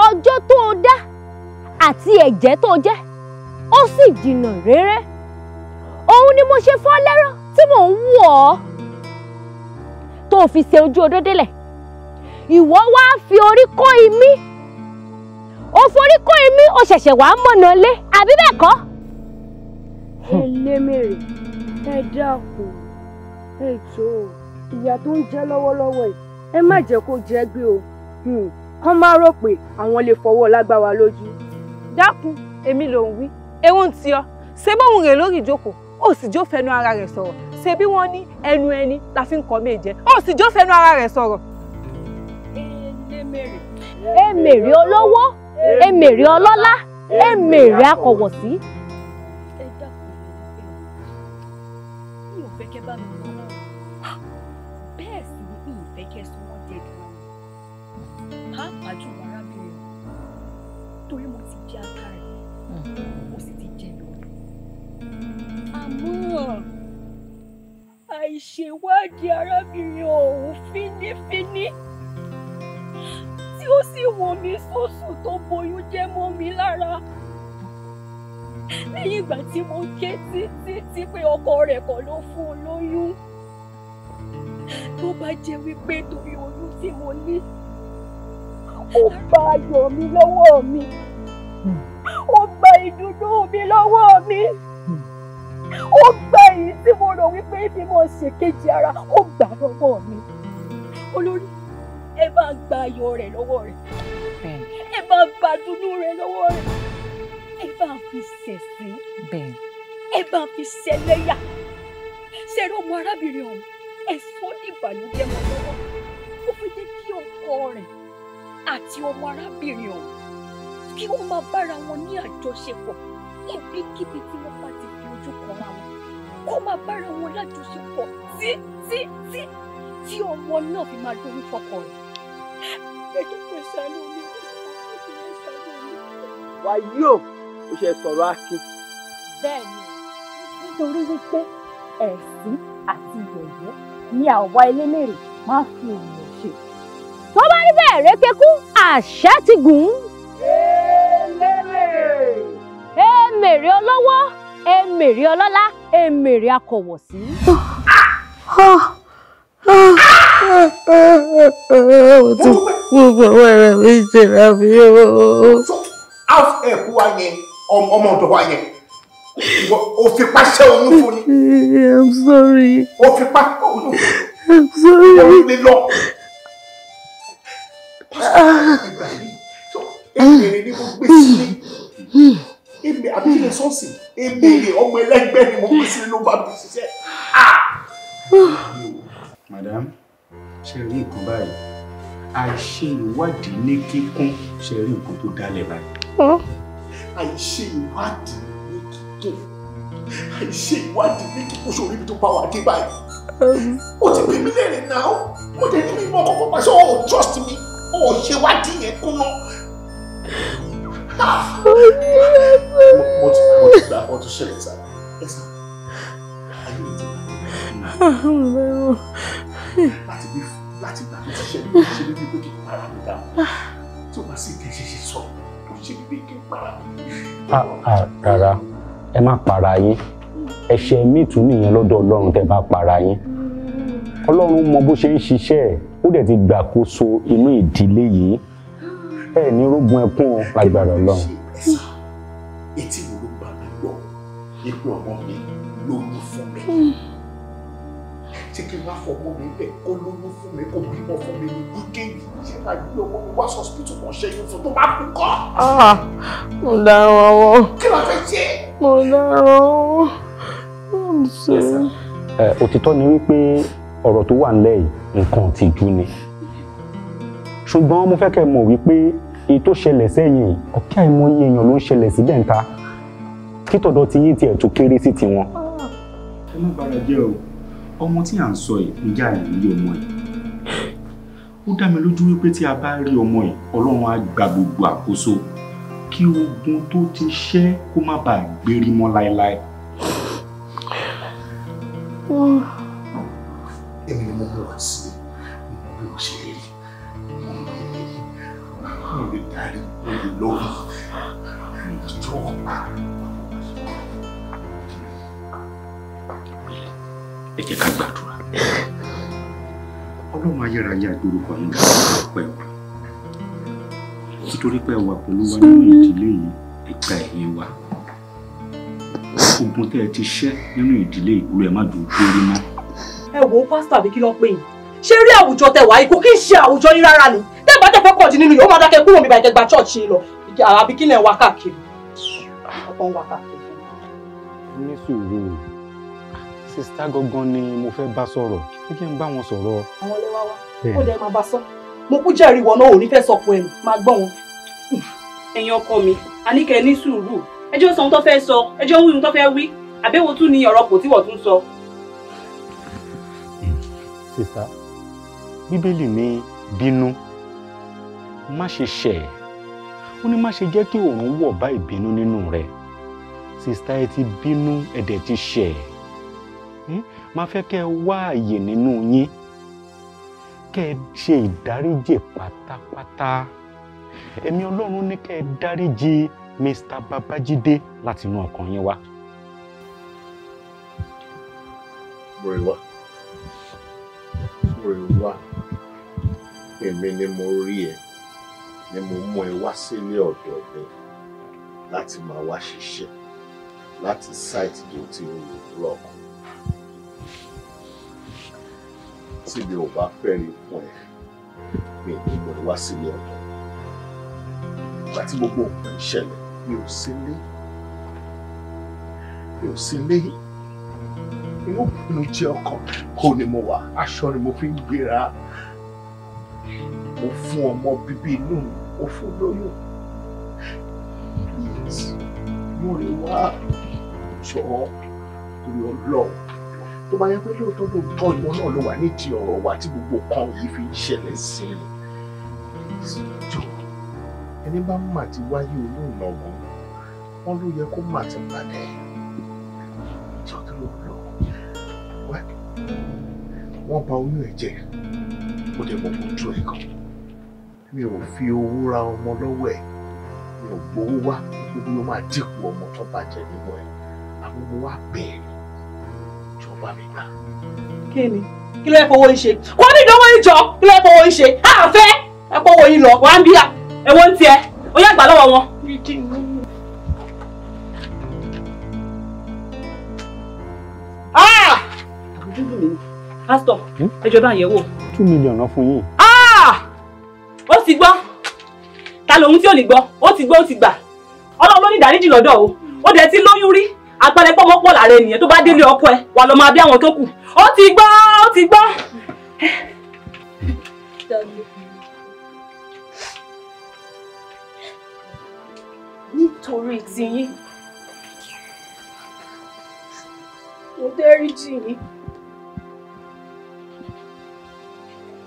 ọjọ́ tó o dá àti ẹ̀jẹ̀ tó o jẹ́ ó sì jìnnà réré, òun ni mo ṣe fọ́ lẹ́rọ̀ tí mò ń wò ọ́ tó o fi ṣe ojú odó délẹ̀. Ìwọ wá fi orí kó imí, o forí kó imí, o ṣẹ̀ṣẹ̀ wá mọ̀nà lé, àbí bẹ́ẹ̀ kọ́? Elémèrè, ẹ dákun, ẹ jọ̀ọ́, ìyà tó ń jẹ lọ́wọ́lọ́wọ́ yìí ẹ má jẹ́ kó jẹ́ gbé o, kán má rò pé àwọn lè fọwọ́ lágbára lójú. Dákun, èmi ló ń wí, ewu ń ti ọ, ṣé bóun rè lórí ìjókòó, ó sì jó fẹnu ara rẹ̀ sọ̀rọ̀, ṣé bí wọ́n ní ẹnu ẹni la fi ń kọ́ méje, ó sì jó fẹnu ara rẹ̀ sọ̀rọ̀. Èmèrè olówó, èmèrè ọlọ́lá, èmèrè akọ̀wọ̀sí. Ẹ dákun, mi ò fẹ́ kẹ́ bá mi lọ, bẹ́ẹ̀ sì ni mi ò fẹ́ kẹ́ sún wọ́n dé dùn, pàápàá jùlọ arábìnrin torí mo ti jẹ́ akáre, mo sì ti jẹ́ lórí. Àmọ́ àìṣèwádìí arábìnrin ọ̀hún fínífíní tí ó sì wò mí sóṣù tó boyún jẹ́ mọ́ mi lára. Lẹ́yìn ìgbà tí mo ké títí pé ọkọ rẹ̀ kọ́ ló fún un lóyún. Tó bá jẹ́ wípé torí oyún tí mo ní, ó gba ayọ̀ mi lọ́wọ́ mi, ó gba ìdùnnú mi lọ́wọ́ mi, ó gba èyí tí mo rò wípé bí mo ṣe kejì ara, ó gbà lọ́wọ́ mi. Olórí, ẹ bá gba ayọ̀ rẹ̀ lọ́wọ́ rẹ̀, ẹ bá gba ìdùnnú rẹ̀ lọ́wọ́ rẹ̀, ẹ bá fi ṣẹ̀sín, ẹ bá fi ṣẹlẹ́yà. Ṣé ẹ̀rọ ọmọ arábìnrin ọ̀hún ẹ sọ ní ìbànújẹ́ mọ́ lọ́wọ́, ó fi jẹ́ kí ọkọ rẹ̀ àti ọmọ arábìnrin ọ̀hún kí wọ́n máa bára wọn ní àjọṣepọ̀ ibikíbi tí wọ́n bá ti fi ojú kan ra wọn, kó máa bára wọn lájọṣepọ̀ tí ọmọ náà fi máa lóyún fọ́kọ rẹ̀. Ẹ dúpẹ́ ṣàánú mi. Wàyí o, ó ṣe sọ̀rọ̀ akin. Bẹ́ẹ̀ni, nítorí wípé ẹ̀sín àti yẹ̀yẹ́ ni àwa Elémèrè máa fi ènìyàn ṣe. Tó bá rí bẹ́ẹ̀ Rékékú, àṣẹ ti gùn. Elémèrè. Èmèrè olówó, èmèrè ọlọ́lá, èmèrè akọ̀wọ̀sí. Gbogbo ẹ̀rẹ̀ mi ṣe rà mí o. House help wa yẹn, ọmọ ọ̀dọ̀ wa yẹn, o fi pa ṣẹ́ oyún fún ni. I'm sorry. O fi pa oyún. I'm sorry. O lè lọ. Èmèrè ni mo gbé sílé. Èmèrè àbí kí ni sọ́ọ̀sì? Èmèrè ọmọ ẹlẹ́gbẹ́ ni mo gbé sílé ló bá mi ṣiṣẹ́. Madam, ṣe rí nǹkan báyìí, àìṣe ìwádìí ní kíkún ṣe rí nǹkan tó dálẹ̀ báyìí. Àìṣe ìwádìí ní kíkún, àìṣe ìwádìí ní kíkún ṣòro ibi tó bá wà dé báyìí. O ti bí mi lẹ́rìn náà, mo dẹ̀ ní mi mọ́ kọ́kọ́ pàṣẹ, o trust me, o ṣe wádìí yẹn kúnná. Mo ti gbà ọdún ṣẹlẹ̀ sá, ẹ sá, ayé mi ti gbà. Láti gbà tó ti ṣẹlẹ̀, ṣe ní bí pé kí n para mi dá. Tí o bá sì kẹ́ ṣe sọ, kò ṣe ní bí kí n para mi. Rárá, ẹ má para yín. Ẹ̀ṣẹ̀ míì tún nìyẹn lọ́dọ̀ Ọlọ́run tẹ́ bá para yín. Ọlọ́run mọ bó ṣe ń ṣiṣẹ́ ẹ̀, ó dẹ̀ ti gbàkóso inú ìdílé yìí ẹ ní rógun ẹkún lágbára Ọlọ́run. etí mi ló bá mi gbọ́ ipò ọmọ mi lóyún fún mi tí kí n bá fọmọ mi bẹ́ẹ̀ kó lóyún fún mi kó bímọ fún mi ní wíkẹ́ẹ̀dì ṣé máa gbé ọmọ mi wá sọ́sìpítù kan ṣẹ́yìn fún tó bá kú kọ́. Mo dáràn àwọn. kí ló fẹ́ ṣe. Mo dáràn àwọn. I'm sorry. Òtítọ́ ni wípé ọ̀rọ̀ tó wà nílẹ̀ yìí nǹkan ìtìjú ni ṣùgbọ́n mo fẹ́ kẹ́ mọ̀ wípé èyí tó ṣẹlẹ̀ sẹ́yìn ọ̀kẹ́ àìmọye èèyàn ló ń ṣẹlẹ̀ síbẹ̀ ń ta kí tọ̀dọ̀ ti yín tiẹ̀ tó kéré sí tiwọn. ẹ má bàrà jẹ́ o ọmọ tí à ń sọ yìí níjà ìrírí ọmọ yìí ó dá mi lójú wípé tí a bá rí ọmọ yìí Ọlọ́run á gba gbogbo àkóso kí ogun tó ti ṣẹ́ kó má bàa gbérí mọ́ láéláé. èmi ni mo mú wá sí bí mo ṣe rí mo lè darí mo lè lórí jọ. ẹ jẹ́ ká gbàdúrà Ọlọ́run ayérayé àgbórúkọ yín lọ́pẹ́ wa nítorí pé wà pẹ̀lú wa nínú ìdílé yìí ẹ̀ka ẹ̀yìn wa ogun tẹ́ ẹ ti ṣẹ́ nínú ìdílé ìwúrọ̀ ẹ̀ má dùn dórí mọ́. ẹ wo pásítọ̀ àbí kí ló pè yín ṣé rí àwùjọ tẹ wá ikú kí n ṣe àwùjọ yín rárá ni tẹ́ bá tẹ́ fẹ́ kọ̀ọ̀dì nínú yìí ó máa dákẹ́ kúrò mi bá ìjẹgba church yìí lọ àbí kí lẹ̀ ń wá káàkiri ọ̀pọ̀ ń wá káàkiri. ní sùúrù sista gangan ni mo fẹ́ bá sọ̀rọ̀ ẹ jẹ́ n bá wọn sọ̀rọ̀. àwọn ilé wa wá ó dẹ̀ máa bá sọ mo kú jẹ́rìí wọ̀ náà ò ní fẹ́ sọ pé máa gbọ́ wọn. ẹ̀yin ọkọ mi a ní kẹ́ ẹ ní sùúrù ẹjọ́ sọ ohun tó fẹ́ sọ ẹjọ́ wí ohun tó fẹ́ wí àbẹ́wò tún ní ọ̀rọ̀ kò tí wọ́n tún sọ. sista bíbélì ní bínú má ṣe ṣẹ̀ ó ní má ṣe jẹ́ kí òòrùn wọ̀ bá ìbínú nínú rẹ̀ sista ẹ ti bínú ẹ̀dẹ̀ ti ṣẹ̀ máa fẹ́ kẹ́ ẹ wá àyè nínú yín kẹ́ ẹ ṣe ìdáríjì pátápátá ẹ̀mí Ọlọ́run ní kẹ́ ẹ dáríjì Mr. Babájídé láti inú ọkàn yín wá. Mọ̀rẹ́wá èmi ni mo rí ẹ ni mo mú ẹ wá sílé ọ̀dọ̀ mi láti máa wá ṣiṣẹ́ láti sáìtì tó ti ń lọ. Tí mi ò bá fẹ́ rí fún ẹ mi ni mo wá sílé ọ̀dọ̀ ìgbà tí gbogbo nǹkan ṣẹlẹ̀ mi ò sílé inú pinnu jẹ́ ọkàn kò ní mo wà aṣọ ni mo fi ń gbéra mo fún ọmọ bíbí inú mi mo fún lóyún Mọ̀rẹ́wá jọ̀ọ́ torí Ọlọ́run tó bá yẹ pé lóòótọ́ lóòótọ́ ìwọ náà ló wà nídìí ọ̀rọ̀ wa tí gbogbo kan yìí fi ń ṣẹlẹ̀ sí mi jọ̀ọ́ ẹni bá mà ti wáyé olóòna ọ̀gbọ́n wọn ló yẹ kó mà ti padà jọ̀ọ́ tó lọ wọ́n bà oyún ẹ̀ jẹ́ ó dẹ̀ mọ̀ ojú ẹ̀ kan mi ò fi owó ra ọmọ lọ́wọ́ ẹ̀ mi ò gbowó wá níbi ó máa dínkù ọmọ tó bàjẹ́ nínú ẹ̀ àwọn ọmọ wa bẹ̀rẹ̀ jọba mi gbà. kí ni kí ló yẹ fowó yín ṣe wọ́n ní ìdánwò yín jọ kí ló yẹ fowó yín ṣe àfẹ́ ẹ fowó yín lọ wà ń bíyà ẹ̀wọ̀n ń tiẹ̀ ó yá gbà lọ́wọ́ wọn. Pásítọ̀, ẹjọ́ bá yẹ̀ wò. 2 million náà fún yín. Ó ti gbọ́. Ta lòun tí ò ní gbọ́? Ó ti gbọ́, ó ti gbà. Ọlọ́run ló ní ìdáríjì lọ́dọ̀ o. Ó dẹ̀ ti lóyún rí. Àpẹẹrẹ pọ́ mọ́ pọ̀ lára ènìyàn tó bá délé ọkọ ẹ̀ wà lọ máa bí àwọn tó kù. Ó ti gbọ́, ó ti gbọ́. Nítorí tiyín, mo dáríjì yín.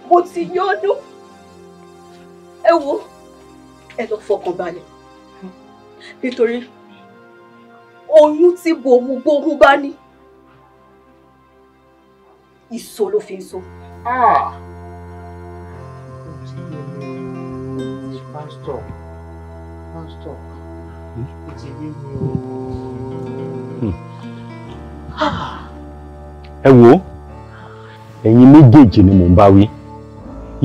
Mo ti yọ́nú. Ẹ wo, ẹ lọ fọkàn balẹ̀. Nítorí oyún tí gbòmùgbòmù bá ní, ìso ló fi ń so. Pásítọ̀, ó ti rí mi o. Ẹ wo ẹ̀yin méjèèjì ni mò ń bá wí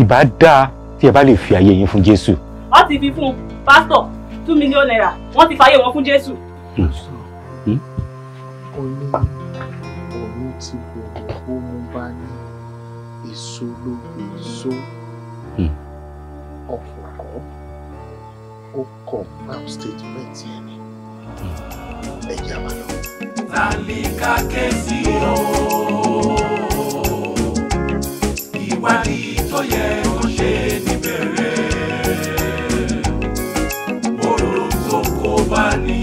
ìbá dáa tí ẹ bá lè fi ayé yín fún Jésù. Wọ́n ti fi fún pásítọ̀ 2 million naira. Wọ́n ti fàyè wọn fún Jésù. Ọ̀run ti bọ̀wọ̀ bó mo bá ní èso lórí èso ọ̀fọ̀kọ́ ó confirm statement yẹn ni ẹ̀jẹ̀ àbálọ. Tálíkà kẹ́sì o, ìwádìí tó yẹ kó ṣe níbẹ̀rẹ̀, oró tó kó bá ní.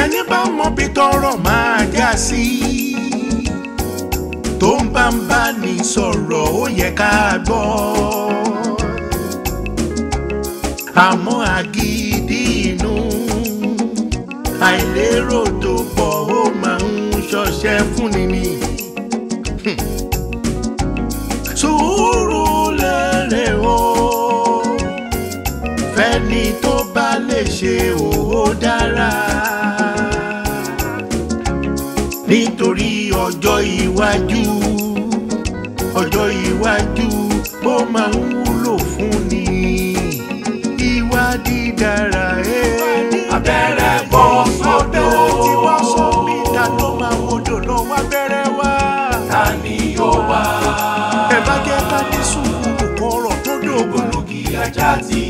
Ẹni bá mọ bí tọ́rọ̀ máa já sí, tó ń bá ní sọ̀rọ̀ ó yẹ ká gbọ́. Àmọ́ àgídí inú àìlérò tó pọ̀ ó máa ń ṣọṣẹ́ fúnni ni. Sùúrù lérè o, fẹ́ni tó bá lè ṣe ó dára. Nítorí ọjọ́ iwájú ó máa ń wúlò fúnni. Ìwádìí dára abẹ́rẹ́ bọ́ sódò. Tí wọ́n sọ mí dáná máa wodò lọ wá bẹ̀rẹ̀ wá. Ta ni yóò wá? Ẹ bá jẹ́ ká ní sùúrù kọ̀rọ̀ tó dògbò. Ògbólógì ajá ti